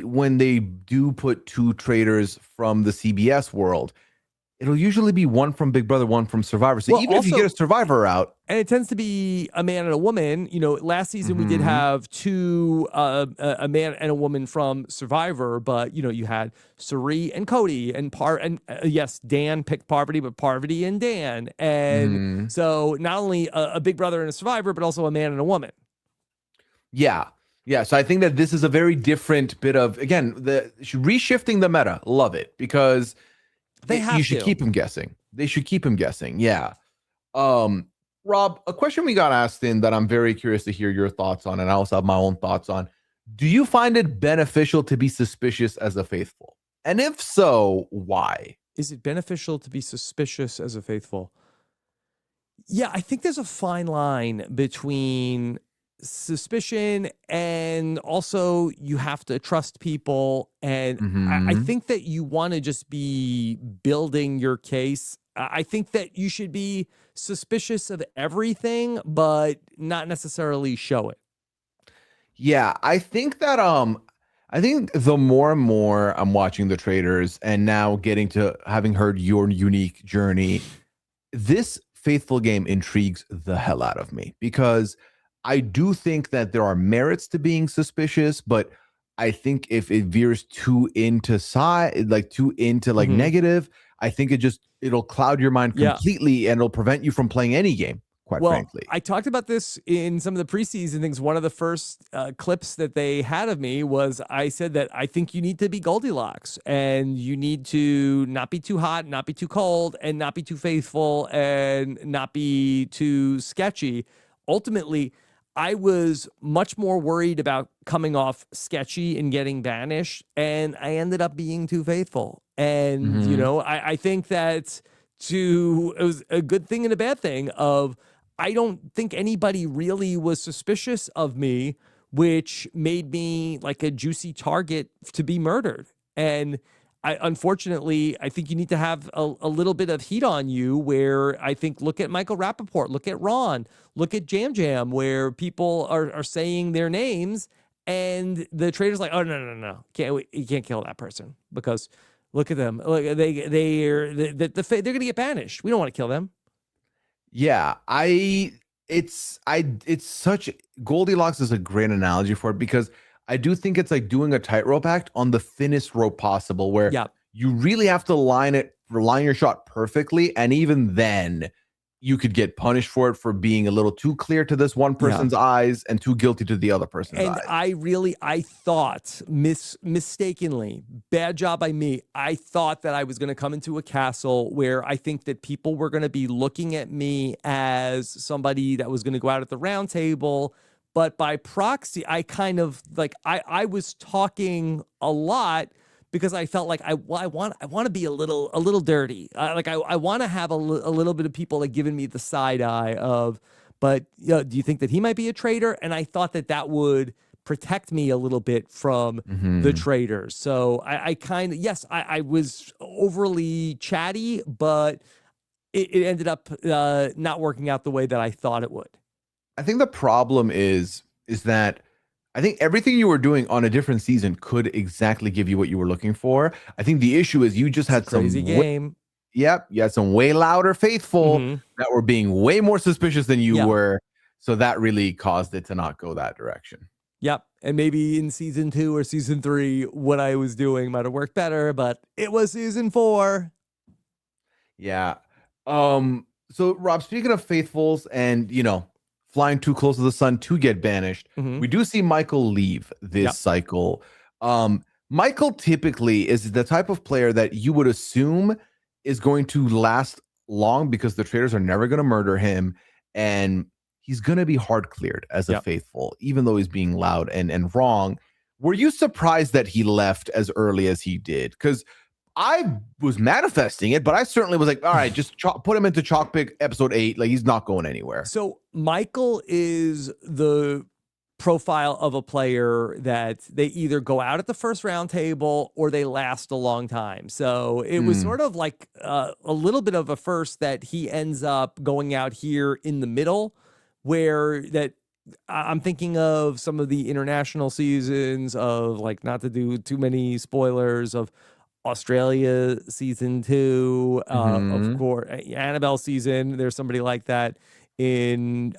when they do put 2 traitors from the CBS world, it'll usually be one from Big Brother, one from Survivor. So even if you get a Survivor out, and it tends to be a man and a woman. Last season we did have 2, a man and a woman from Survivor, but you had Suri and Cody and yes, Dan picked Parvati, but Parvati and Dan, and so not only a Big Brother and a Survivor, but also a man and a woman. Yeah, so I think that this is a very different bit of, again, the reshifting the meta. Love it, because They You have should to. keep him guessing. They should keep him guessing. Yeah. Um, Rob, a question we got asked in that I'm very curious to hear your thoughts on, and I also have my own thoughts on. Do you find it beneficial to be suspicious as a faithful? And if so, why? Is it beneficial to be suspicious as a faithful? Yeah, I think there's a fine line between suspicion and also you have to trust people. And I Hmm. think that you want to just be building your case. I think that you should be suspicious of everything, but not necessarily show it. Yeah, I think the more and more I'm watching the Traitors and now getting to having heard your unique journey, this faithful game intrigues the hell out of me because I do think that there are merits to being suspicious, but I think if it veers too into side, like too into like Mhm. negative, I think it'll cloud your mind Yeah. completely and it'll prevent you from playing any game, quite Well, frankly. I talked about this in some of the preseason things. One of the first clips that they had of me was I said that I think you need to be Goldilocks and you need to not be too hot, not be too cold, and not be too faithful and not be too sketchy. Ultimately, I was much more worried about coming off sketchy and getting banished, and I ended up being too faithful. And, Hmm. I think that it was a good thing and a bad thing of I don't think anybody really was suspicious of me, which made me like a juicy target to be murdered. And unfortunately, I think you need to have a little bit of heat on you where I think look at Michael Rappaport, look at Ron, look at Jam Jam, where people are saying their names and the trader's like, oh, no. You can't kill that person because look at them. Look, they're going to get banished. We don't want to kill them. Yeah, it's such Goldilocks is a great analogy for it because I do think it's like doing a tightrope act on the thinnest rope possible where Yeah. you really have to line your shot perfectly, and even then you could get punished for it for being a little too clear to this one Yeah. person's eyes and too guilty to the other person's And eyes. I thought mistakenly, bad job by me. I thought that I was going to come into a castle where I think that people were going to be looking at me as somebody that was going to go out at the round table. But by proxy, I kind of like, I was talking a lot because I felt like I want to be a little dirty. I want to have a little bit of people like giving me the side eye of, but do you think that he might be a traitor? And I thought that that would protect me a little bit from the Hmm. traitors. So I kind of, yes, I was overly chatty, but it ended up not working out the way that I thought it would. I think the problem is that I think everything you were doing on a different season could exactly give you what you were looking for. I think the issue is you just It's a had crazy game. yep, you had some way louder faithful Hmm. that were being way more suspicious than you Yeah. were. So that really caused it to not go that direction. Yep. And maybe in season 2 or season 3, what I was doing might have worked better, but it was season 4. Yeah. So Rob, speaking of faithfuls and flying too close to the sun to get banished, Hmm. we do see Michael leave this Yep. cycle. Michael typically is the type of player that you would assume is going to last long because the traders are never going to murder him and he's going to be hard cleared as a Yep. faithful, even though he's being loud and wrong. Were you surprised that he left as early as he did? Because I was manifesting it, but I certainly was like, all right, just put him into Chalk Pick episode 8. Like, he's not going anywhere. So Michael is the profile of a player that they either go out at the first round table or they last a long time. So it was Mm, sort of like a little bit of a first that he ends up going out here in the middle, where that I'm thinking of some of the international seasons of like not to do too many spoilers of Australia season 2, of hmm. course, Annabelle season. There's somebody like that in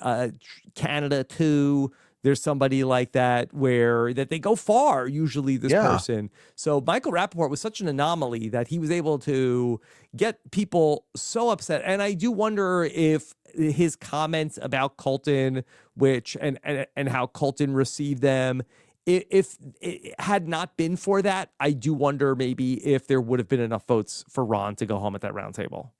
Canada too. There's somebody like that where that they go far. Usually, this Yeah. person. So Michael Rappaport was such an anomaly that he was able to get people so upset. And I do wonder if his comments about Colton, which and how Colton received them, if it had not been for that, I do wonder maybe if there would have been enough votes for Ron to go home at that round table.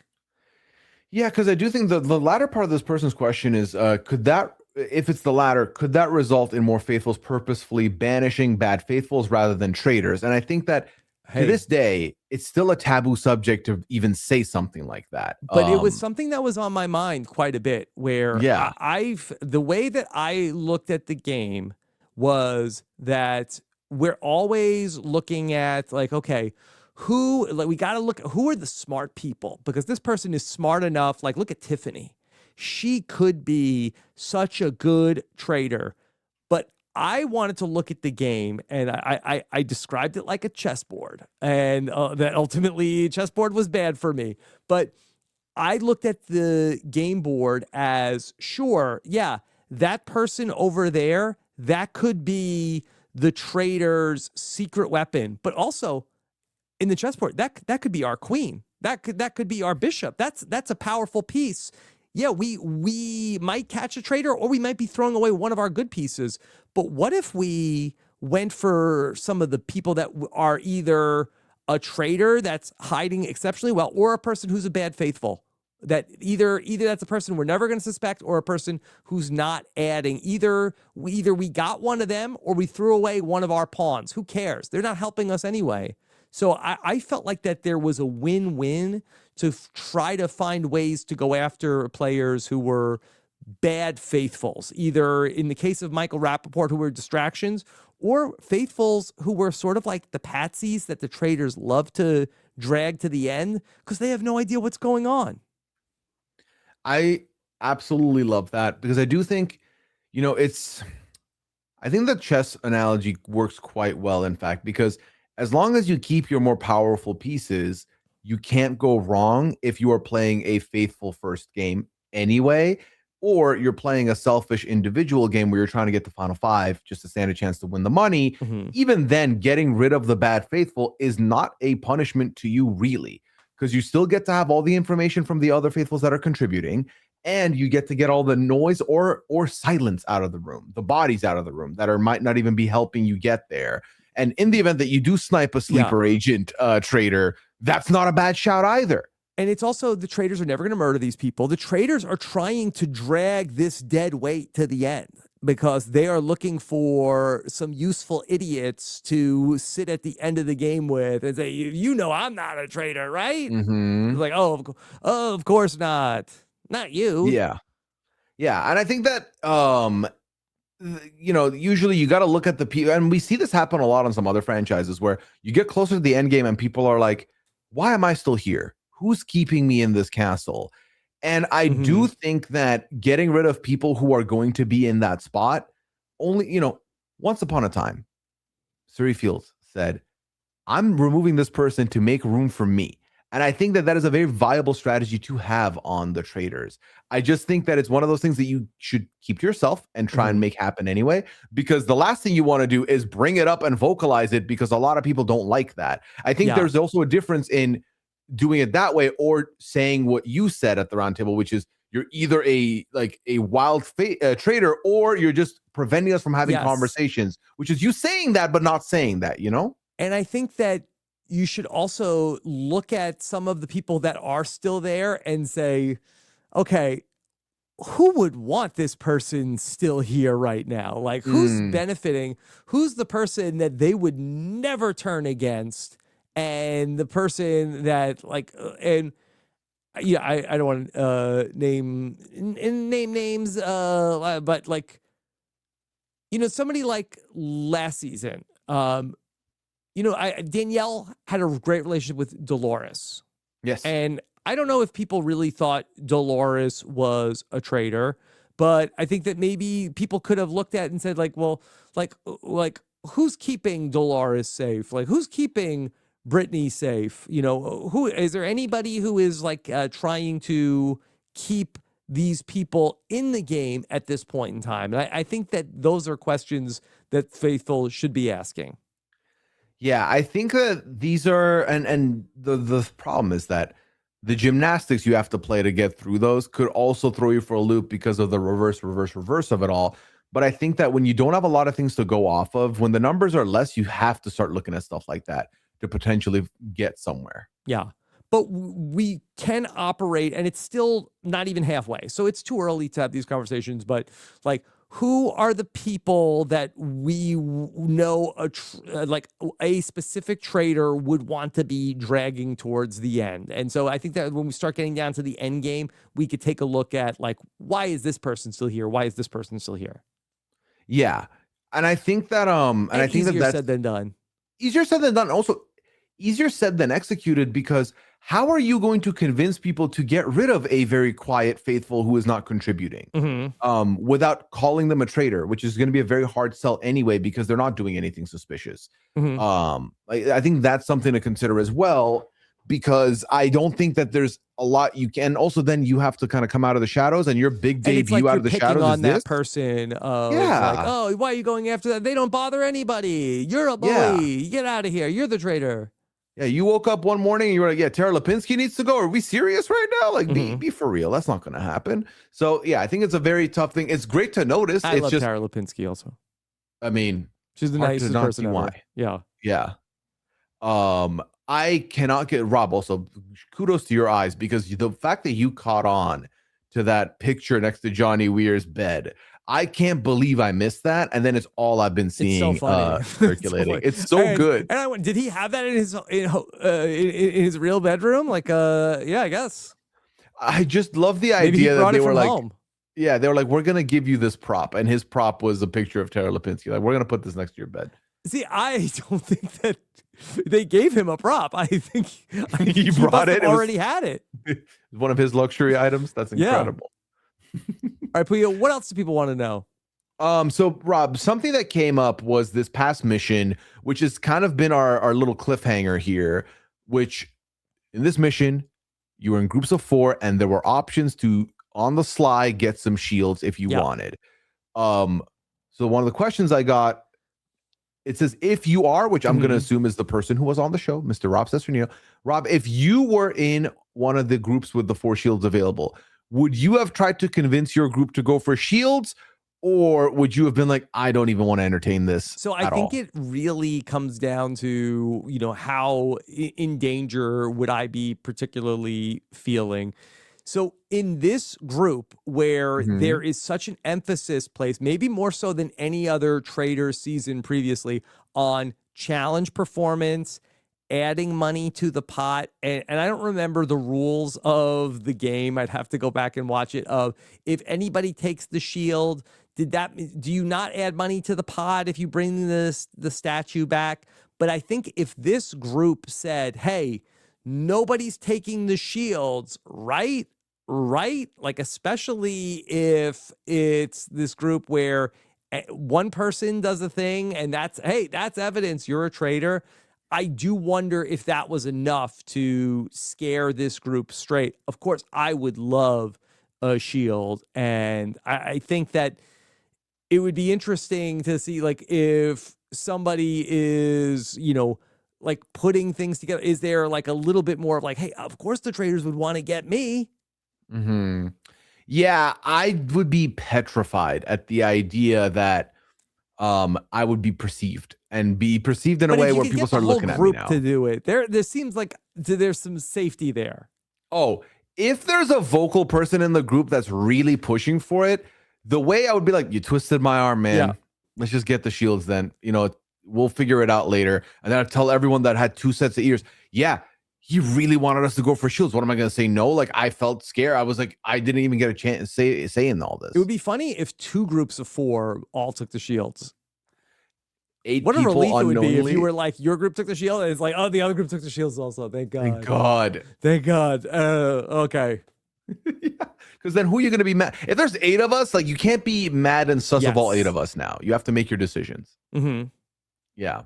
Yeah, because I do think the latter part of this person's question is, could that, if it's the latter, could that result in more faithfuls purposefully banishing bad faithfuls rather than traitors? And I think that to this day, it's still a taboo subject to even say something like that. But it was something that was on my mind quite a bit, where Yeah. the way that I looked at the game was that we're always looking at, like, okay, we got to look at who are the smart people, because this person is smart enough. Like, look at Tiffany. She could be such a good traitor, but I wanted to look at the game, and I described it like a chessboard, and that ultimately chessboard was bad for me. But I looked at the game board as, sure, yeah, that person over there, that could be the traitor's secret weapon, but also in the chessboard, that could be our queen. That could be our bishop. That's a powerful piece. Yeah, we might catch a traitor, or we might be throwing away one of our good pieces. But what if we went for some of the people that are either a traitor that's hiding exceptionally well, or a person who's a bad faithful? That either that's a person we're never going to suspect, or a person who's not adding. Either we got one of them, or we threw away one of our pawns. Who cares? They're not helping us anyway. So I felt like that there was a win-win to try to find ways to go after players who were bad faithfuls, either in the case of Michael Rappaport, who were distractions, or faithfuls who were sort of like the patsies that the traitors love to drag to the end because they have no idea what's going on. I absolutely love that, because I do think, I think the chess analogy works quite well, in fact, because as long as you keep your more powerful pieces, you can't go wrong if you are playing a faithful first game anyway, or you're playing a selfish individual game where you're trying to get the final five just to stand a chance to win the money. Even then, getting rid of the bad faithful is not a punishment to you, really, because you still get to have all the information from the other faithfuls that are contributing, and you get to get all the noise or silence out of the room, the bodies out of the room that might not even be helping you get there. And in the event that you do snipe a sleeper agent traitor, that's not a bad shout either. And it's also, the traitors are never going to murder these people. The traitors are trying to drag this dead weight to the end because they are looking for some useful idiots to sit at the end of the game with and say, I'm not a traitor, right? It's like, oh, of course not. Not you. Yeah. Yeah. And I think that, usually you got to look at the people, and we see this happen a lot on some other franchises where you get closer to the end game and people are like, why am I still here? Who's keeping me in this castle? And I do think that getting rid of people who are going to be in that spot, only, once upon a time, Surrey Fields said, I'm removing this person to make room for me. And I think that is a very viable strategy to have on the traitors. I just think that it's one of those things that you should keep to yourself and try and make happen anyway, because the last thing you want to do is bring it up and vocalize it, because a lot of people don't like that. I think there's also a difference in doing it that way or saying what you said at the round table, which is you're either a wild traitor, or you're just preventing us from having conversations, which is you saying that but not saying that, And I think that you should also look at some of the people that are still there and say, okay, who would want this person still here right now? Like, who's benefiting? Who's the person that they would never turn against? And the person that, like, I don't want to name names, but, like, somebody like last season, Danielle had a great relationship with Dolores. Yes. And I don't know if people really thought Dolores was a traitor, but I think that maybe people could have looked at it and said, like, well, like who's keeping Dolores safe? Like, who's keeping Brittany safe? Who is there anybody who is like trying to keep these people in the game at this point in time? And I think that those are questions that faithful should be asking. Yeah, I think that these are, and the problem is that the gymnastics you have to play to get through those could also throw you for a loop because of the reverse of it all. But I think that when you don't have a lot of things to go off of, when the numbers are less, you have to start looking at stuff like that to potentially get somewhere. Yeah. But we can operate, and it's still not even halfway. So it's too early to have these conversations. But like, who are the people that we know like a specific trader would want to be dragging towards the end? And so I think that when we start getting down to the end game, we could take a look at like, why is this person still here? Why is this person still here? Yeah. And I think that I think easier that's said than done. easier said than done. Also easier said than executed, because how are you going to convince people to get rid of a very quiet faithful who is not contributing without calling them a traitor, which is going to be a very hard sell anyway, because they're not doing anything suspicious. I think that's something to consider as well, because I don't think that there's a lot you can. Also, then you have to kind of come out of the shadows, and your big debut out of the shadows on is that this person of like, oh, why are you going after that? They don't bother anybody. You're a bully. Get out of here. You're the traitor. Yeah, you woke up one morning and you were like, yeah, Tara Lipinski needs to go. Are we serious right now? Like, be for real. That's not going to happen. So, yeah, I think it's a very tough thing. It's great to notice. I love Tara Lipinski also. I mean, she's the nicest person ever. Yeah. Yeah. I cannot get Rob. Also, kudos to your eyes, because the fact that you caught on to that picture next to Johnny Weir's bed, I can't believe I missed that. And then it's all I've been seeing circulating. It's so good. And I went, did he have that in his real bedroom? Like, yeah, I guess. I just love the idea that they were like, home. Yeah, they were like, we're gonna give you this prop, and his prop was a picture of Tara Lipinski. Like, we're gonna put this next to your bed. See, I don't think that they gave him a prop. I think he brought it. Already had it. One of his luxury items. That's incredible. All right, Pooya, what else do people want to know? So Rob, something that came up was this past mission, which has kind of been our little cliffhanger here, which in this mission, you were in groups of 4 and there were options to, on the sly, get some shields if you wanted. So one of the questions I got, it says, if you are, which I'm going to assume is the person who was on the show, Mr. Rob Cesternino. Rob, if you were in one of the groups with the 4 shields available, would you have tried to convince your group to go for shields, or would you have been like, I don't even want to entertain this? So I think it really comes down to, how in danger would I be particularly feeling? So in this group where there is such an emphasis placed, maybe more so than any other Traitors season previously, on challenge performance, adding money to the pot, and I don't remember the rules of the game. I'd have to go back and watch it. Of if anybody takes the shield, do you not add money to the pot if you bring the statue back? But I think if this group said, hey, nobody's taking the shields, right? Like, especially if it's this group where one person does a thing and that's evidence you're a traitor. I do wonder if that was enough to scare this group straight. Of course, I would love a shield, and I think that it would be interesting to see, like, if somebody is, like putting things together, is there like a little bit more of like, hey, of course the traitors would want to get me. Yeah, I would be petrified at the idea that I would be perceived in a way where people start looking at me now. To do it, there seems like there's some safety there. Oh, if there's a vocal person in the group that's really pushing for it, the way I would be like, you twisted my arm, man. Yeah. Let's just get the shields then. We'll figure it out later. And then I'd tell everyone that had 2 sets of ears, yeah, he really wanted us to go for shields. What am I going to say? No, like, I felt scared. I was like, I didn't even get a chance to say in all this. It would be funny if 2 groups of 4 all took the shields. 8 what a people relief unknowingly. It would be if you were like, your group took the shield, and it's like, oh, the other group took the shields also. Thank God. Thank God. Thank God. Okay. Yeah. Because then who are you going to be mad? If there's 8 of us, like, you can't be mad and sus of all 8 of us now. You have to make your decisions. Yeah.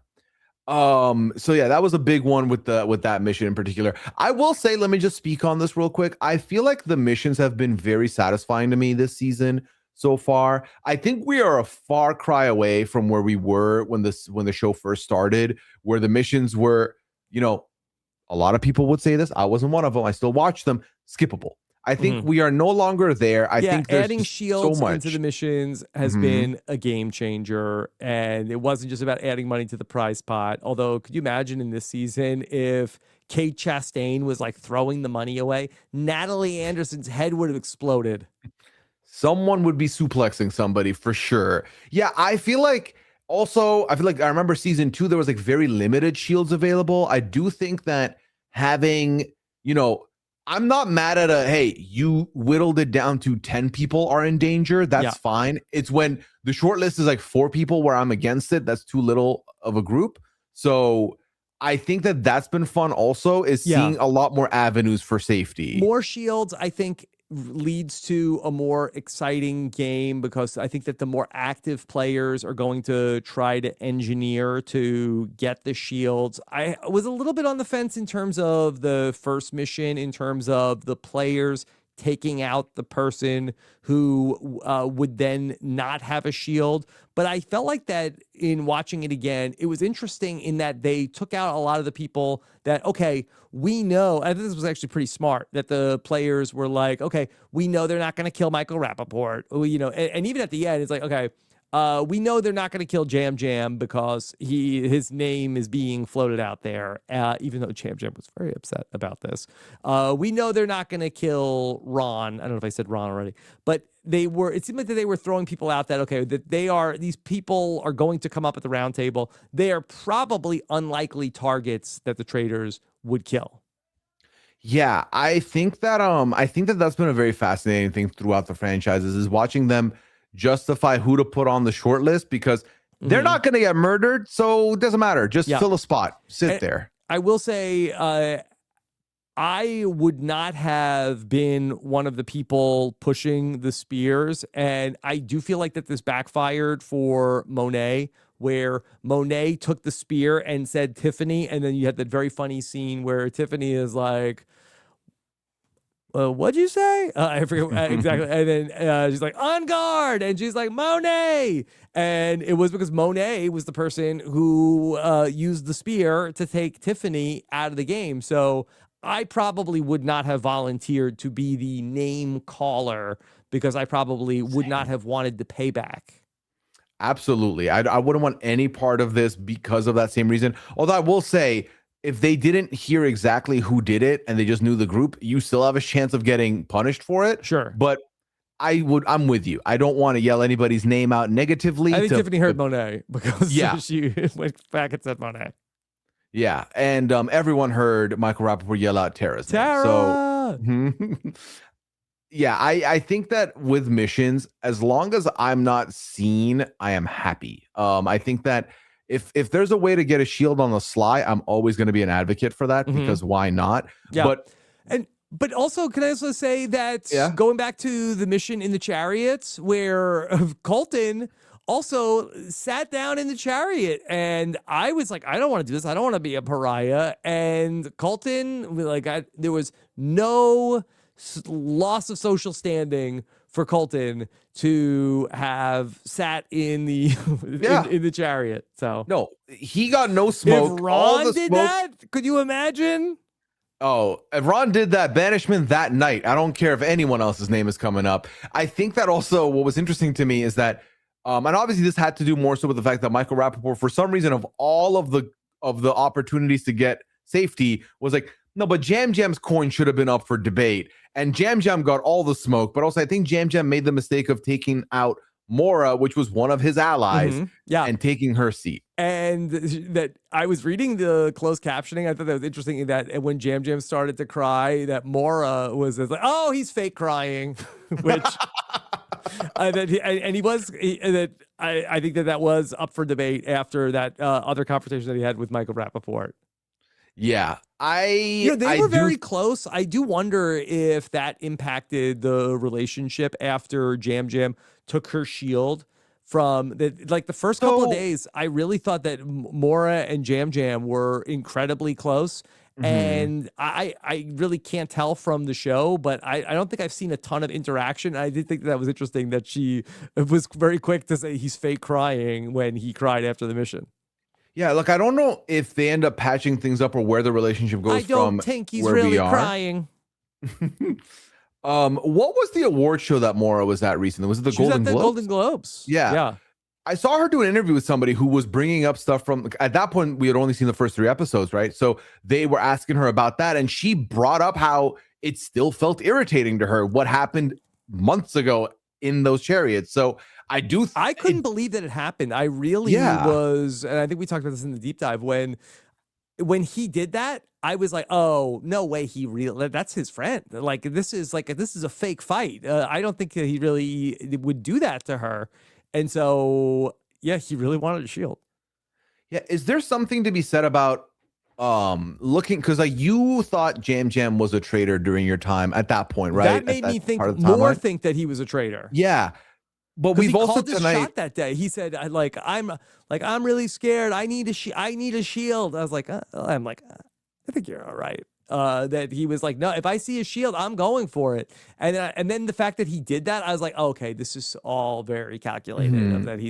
So yeah, that was a big one with that mission in particular. I will say, let me just speak on this real quick. I feel like the missions have been very satisfying to me this season so far. I think we are a far cry away from where we were when the show first started, where the missions were, a lot of people would say this. I wasn't one of them. I still watch them. Skippable. I think Mhm. we are no longer there. I Yeah, think there's adding just so shields into the much. missions has Mhm. been a game changer, and it wasn't just about adding money to the prize pot. Although, could you imagine in this season if Kate Chastain was like throwing the money away? Natalie Anderson's head would have exploded. Someone would be suplexing somebody for sure. Yeah, I feel like I remember season 2 there was like very limited shields available. I do think that having, you know, I'm not mad at hey, you whittled it down to 10 people are in danger. Yeah. That's fine. It's when the short list is like 4 people where I'm against it. That's too little of a group. So I think that that's been fun also, is Yeah. seeing a lot more avenues for safety. More shields, I think, leads to a more exciting game because I think that the more active players are going to try to engineer to get the shields. I was a little bit on the fence in terms of the first mission, in terms of the players taking out the person who would then not have a shield. But I felt like that in watching it again, it was interesting in that they took out a lot of the people that, okay, we know, I think this was actually pretty smart, that the players were like, okay, we know they're not going to kill Michael Rappaport. You know, and even at the end, it's like, okay, we know they're not going to kill Jam Jam because his name is being floated out there, even though Jam Jam was very upset about this. We know they're not going to kill Ron. I don't know if I said Ron already, but it seemed like that they were throwing people out that, okay, that these people are going to come up at the round table. They are probably unlikely targets that the Traitors would kill. Yeah, I think that that's been a very fascinating thing throughout the franchises, is watching them justify who to put on the short list, because they're Mm-hmm. not going to get murdered, so it doesn't matter. Just Yeah. fill a spot, sit And there. I will say, I would not have been one of the people pushing the spears. And I do feel like that this backfired for Monet, where Monet took the spear and said Tiffany. And then you had that very funny scene where Tiffany is like, what'd you say? I forget exactly. And then she's like, on guard. And she's like, Monet. And it was because Monet was the person who used the spear to take Tiffany out of the game. So I probably would not have volunteered to be the name caller because I probably would not Same. have wanted the payback. Absolutely. I wouldn't want any part of this because of that same reason. Although I will say, if they didn't hear exactly who did it and they just knew the group, you still have a chance of getting punished for it. Sure. But I'm with you. I don't want to yell anybody's name out negatively. I think Tiffany heard Monet because Yeah. she went back and said Monet. Yeah, and everyone heard Michael Rappaport yell out Tara's name. Tara! So, yeah, I think that with missions, as long as I'm not seen, I am happy. I think that if there's a way to get a shield on the sly, I'm always going to be an advocate for that, because why not? Yeah. But But also, can I also say that Yeah. going back to the mission in the chariots, where Colton also sat down in the chariot, and I was like, I don't want to do this. I don't want to be a pariah. And Colton, there was no loss of social standing for Colton to have sat in the Yeah. in the chariot. So no, he got no smoke. if All Ron the did smoke. that, could you imagine? Oh, if Ron did that banishment that night, I don't care if anyone else's name is coming up. I think that also what was interesting to me is that, and obviously this had to do more so with the fact that Michael Rappaport, for some reason, of all of the opportunities to get safety, was like, no, but Jam Jam's coin should have been up for debate, and Jam Jam got all the smoke. But also, I think Jam Jam made the mistake of taking out Mora, which was one of his allies, Yeah. and taking her seat. And that I was reading the closed captioning. I thought that was interesting that when Jam Jam started to cry, that Mora was like, "Oh, he's fake crying," which I think that was up for debate after that other conversation that he had with Michael Rappaport. Yeah, They were very close. I do wonder if that impacted the relationship after Jam Jam took her shield from the first couple of days. I really thought that Mora and Jam Jam were incredibly close. And I really can't tell from the show, but I don't think I've seen a ton of interaction. I did think that was interesting that she was very quick to say he's fake crying when he cried after the mission. Yeah, look, I don't know if they end up patching things up or where the relationship goes I don't from think he's where really we are. crying. What was the award show that Maura was at recently? Was it the She was Golden at the Globes? Golden Globes. Yeah. Yeah. I saw her do an interview with somebody who was bringing up stuff from, at that point, we had only seen the first 3 episodes, right? So they were asking her about that, and she brought up how it still felt irritating to her what happened months ago in those chariots. So I do. I couldn't believe that it happened. I really Yeah. was, and I think we talked about this in the deep dive when he did that. I was like, oh, no way, that's his friend. Like this is a fake fight. I don't think that he really would do that to her. And so, yeah, he really wanted a shield. Yeah. Is there something to be said about looking, because like you thought Jam Jam was a traitor during your time at that point, right? That made me think more think that he was a traitor. Yeah. But we've he also called his tonight shot that day. He said, I'm really scared. I need a shield. I was like, I think you're all right. That he was like, no, if I see a shield, I'm going for it. And then the fact that he did that, I was like, okay, this is all very calculated. Of that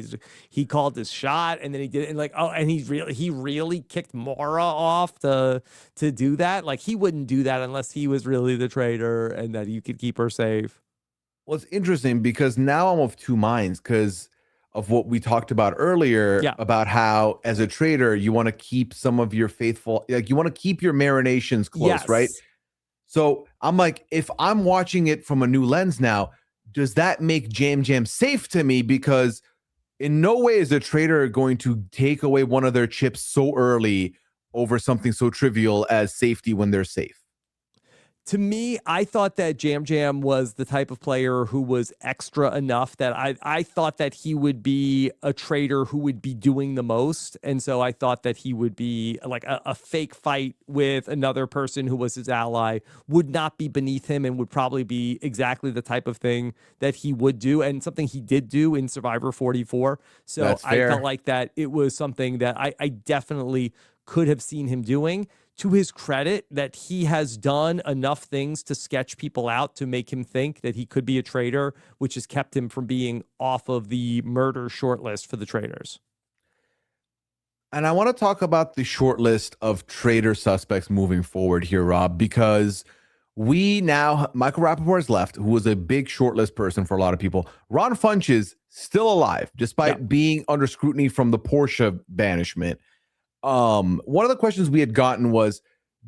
he called his shot, and then he did it, and like, oh, and he really kicked Mara off to do that. Like he wouldn't do that unless he was really the traitor and that you could keep her safe. Well, it's interesting because now I'm of two minds because of what we talked about earlier about how, as a trader, you want to keep some of your faithful, like you want to keep your marinations close, right? So I'm like, if I'm watching it from a new lens now, does that make Jam Jam safe to me? Because in no way is a trader going to take away one of their chips so early over something so trivial as safety when they're safe. To me, I thought that Jam Jam was the type of player who was extra enough that I thought that he would be a trader who would be doing the most. And so I thought that he would be like a fake fight with another person who was his ally would not be beneath him and would probably be exactly the type of thing that he would do, and something he did do in Survivor 44. So I felt like that it was something that I definitely could have seen him doing. To his credit, that he has done enough things to sketch people out to make him think that he could be a traitor, which has kept him from being off of the murder shortlist for the traitors. And I want to talk about the short list of traitor suspects moving forward here, Rob, because we now, Michael Rappaport has left, who was a big shortlist person for a lot of people. Ron Funch is still alive, despite being under scrutiny from the Porsche banishment. One of the questions we had gotten was,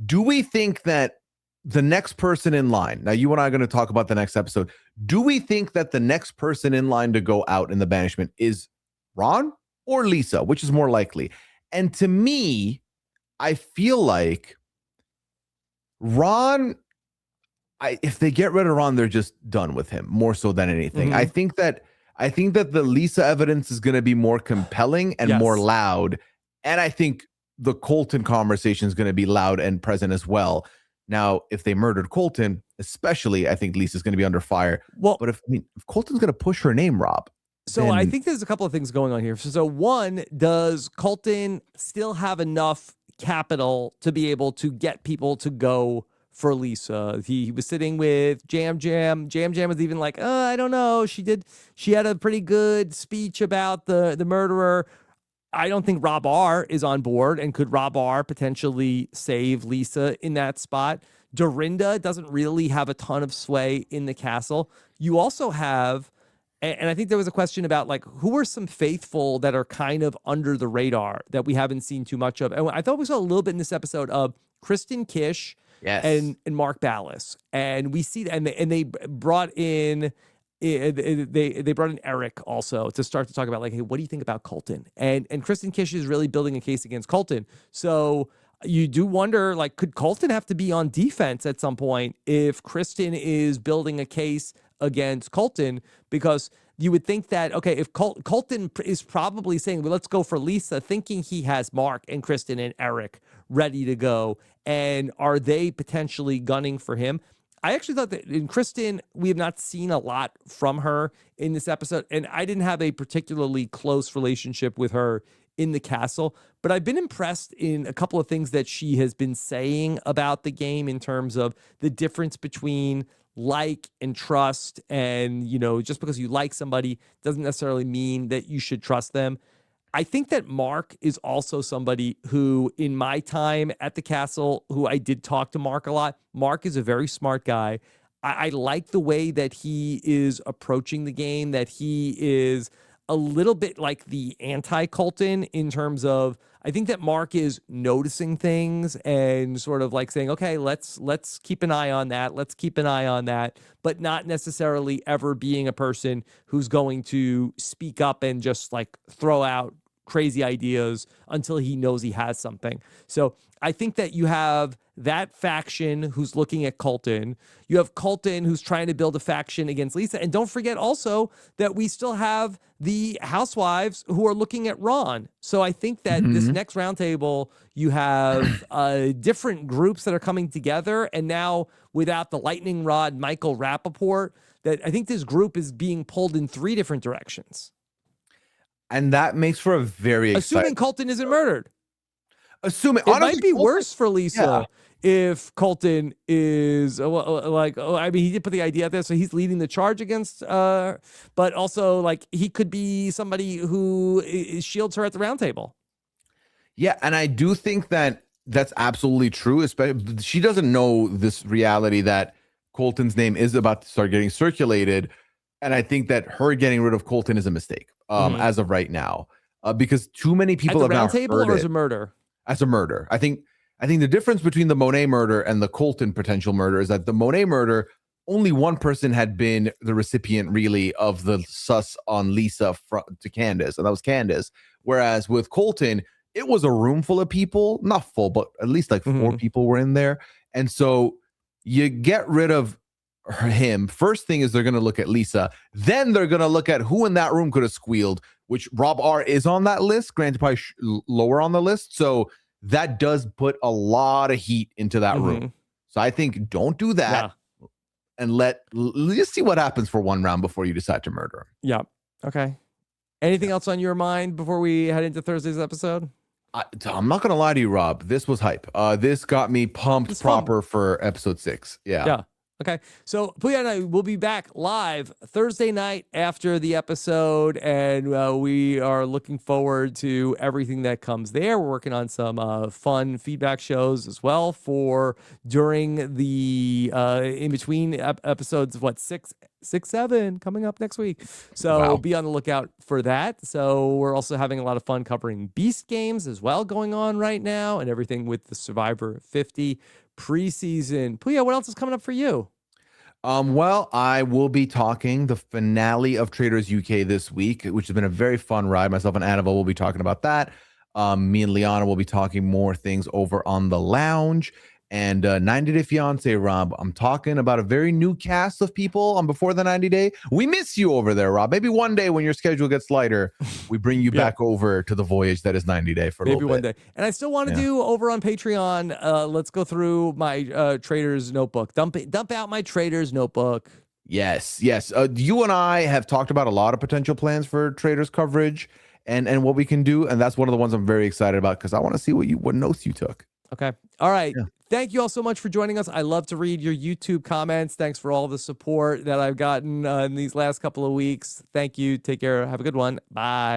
do we think that the next person in line, now you and I are going to talk about the next episode, do we think that the next person in line to go out in the banishment is Ron or Lisa, which is more likely? And to me, I feel like Ron, if they get rid of Ron, they're just done with him more so than anything. I think that the Lisa evidence is going to be more compelling and more loud. And I think the Colton conversation is going to be loud and present as well. Now, if they murdered Colton, especially, I think Lisa's going to be under fire. Well, but if Colton's going to push her name, Rob. So I think there's a couple of things going on here. So one, does Colton still have enough capital to be able to get people to go for Lisa? He was sitting with Jam Jam. Jam Jam was even like, I don't know. She had a pretty good speech about the murderer. I don't think Rob R is on board, and could Rob R potentially save Lisa in that spot? Dorinda doesn't really have a ton of sway in the castle. You also have, and I think there was a question about like, who are some faithful that are kind of under the radar that we haven't seen too much of? And I thought we saw a little bit in this episode of Kristen Kish and Mark Ballas. And we see that, and they brought in, they brought in Eric also to start to talk about like, hey, what do you think about Colton? And Kristen Kish is really building a case against Colton. So you do wonder, like, could Colton have to be on defense at some point if Kristen is building a case against Colton? Because you would think that, okay, if Colton is probably saying, well, let's go for Lisa, thinking he has Mark and Kristen and Eric ready to go, and are they potentially gunning for him? I actually thought that in Kristen, we have not seen a lot from her in this episode, and I didn't have a particularly close relationship with her in the castle, but I've been impressed in a couple of things that she has been saying about the game in terms of the difference between like and trust. And, you know, just because you like somebody doesn't necessarily mean that you should trust them. I think that Mark is also somebody who, in my time at the castle, who I did talk to Mark a lot. Mark is a very smart guy. I like the way that he is approaching the game, that he is a little bit like the anti-Colton in terms of, I think that Mark is noticing things and sort of like saying, okay, let's keep an eye on that. Let's keep an eye on that, but not necessarily ever being a person who's going to speak up and just like throw out crazy ideas until he knows he has something. So I think that you have that faction who's looking at Colton. You have Colton who's trying to build a faction against Lisa. And don't forget also that we still have the housewives who are looking at Ron. So I think that this next roundtable, you have different groups that are coming together. And now without the lightning rod, Michael Rappaport, that I think this group is being pulled in 3 different directions. And that makes for a very assuming Colton isn't murdered. Assuming it honestly, might be worse for Lisa if Colton is like, I mean, he did put the idea out there, so he's leading the charge against, but also like he could be somebody who shields her at the round table. Yeah, and I do think that that's absolutely true. Especially, she doesn't know this reality that Colton's name is about to start getting circulated, and I think that her getting rid of Colton is a mistake as of right now, because too many people have round now table heard or as a murder. As a murder. I think the difference between the Monet murder and the Colton potential murder is that the Monet murder, only one person had been the recipient really of the sus on Lisa to Candace, and that was Candace. Whereas with Colton, it was a room full of people, not full, but at least like 4 people were in there. And so you get rid of him. First thing is they're going to look at Lisa. Then they're going to look at who in that room could have squealed, which Rob R is on that list, granted probably lower on the list. So that does put a lot of heat into that room. So I think don't do that and let's see what happens for 1 round before you decide to murder him. Yeah. Okay. Anything else on your mind before we head into Thursday's episode? I'm not going to lie to you, Rob. This was hype. This got me pumped proper for episode 6. Yeah. Okay, so Pooya and I will be back live Thursday night after the episode, and we are looking forward to everything that comes there. We're working on some fun feedback shows as well for during the in between episodes of 6, 7 coming up next week. So be on the lookout for that. So we're also having a lot of fun covering Beast games as well going on right now, and everything with the Survivor 50 preseason. Pooya, what else is coming up for you? Well, I will be talking the finale of Traitors UK this week, which has been a very fun ride. Myself and Annabelle will be talking about that. Me and Liana will be talking more things over on the lounge. And 90 Day Fiance, Rob, I'm talking about a very new cast of people on Before the 90 Day. We miss you over there, Rob. Maybe one day when your schedule gets lighter, we bring you back over to the voyage that is 90 Day for a little bit. Maybe one day. And I still want to do over on Patreon. Let's go through my Traitors notebook. Dump out my Traitors notebook. Yes. You and I have talked about a lot of potential plans for Traitors coverage and what we can do. And that's one of the ones I'm very excited about because I want to see what notes you took. Okay. All right. Yeah. Thank you all so much for joining us. I love to read your YouTube comments. Thanks for all the support that I've gotten in these last couple of weeks. Thank you. Take care. Have a good one. Bye.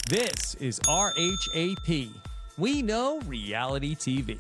This is RHAP. We know reality TV.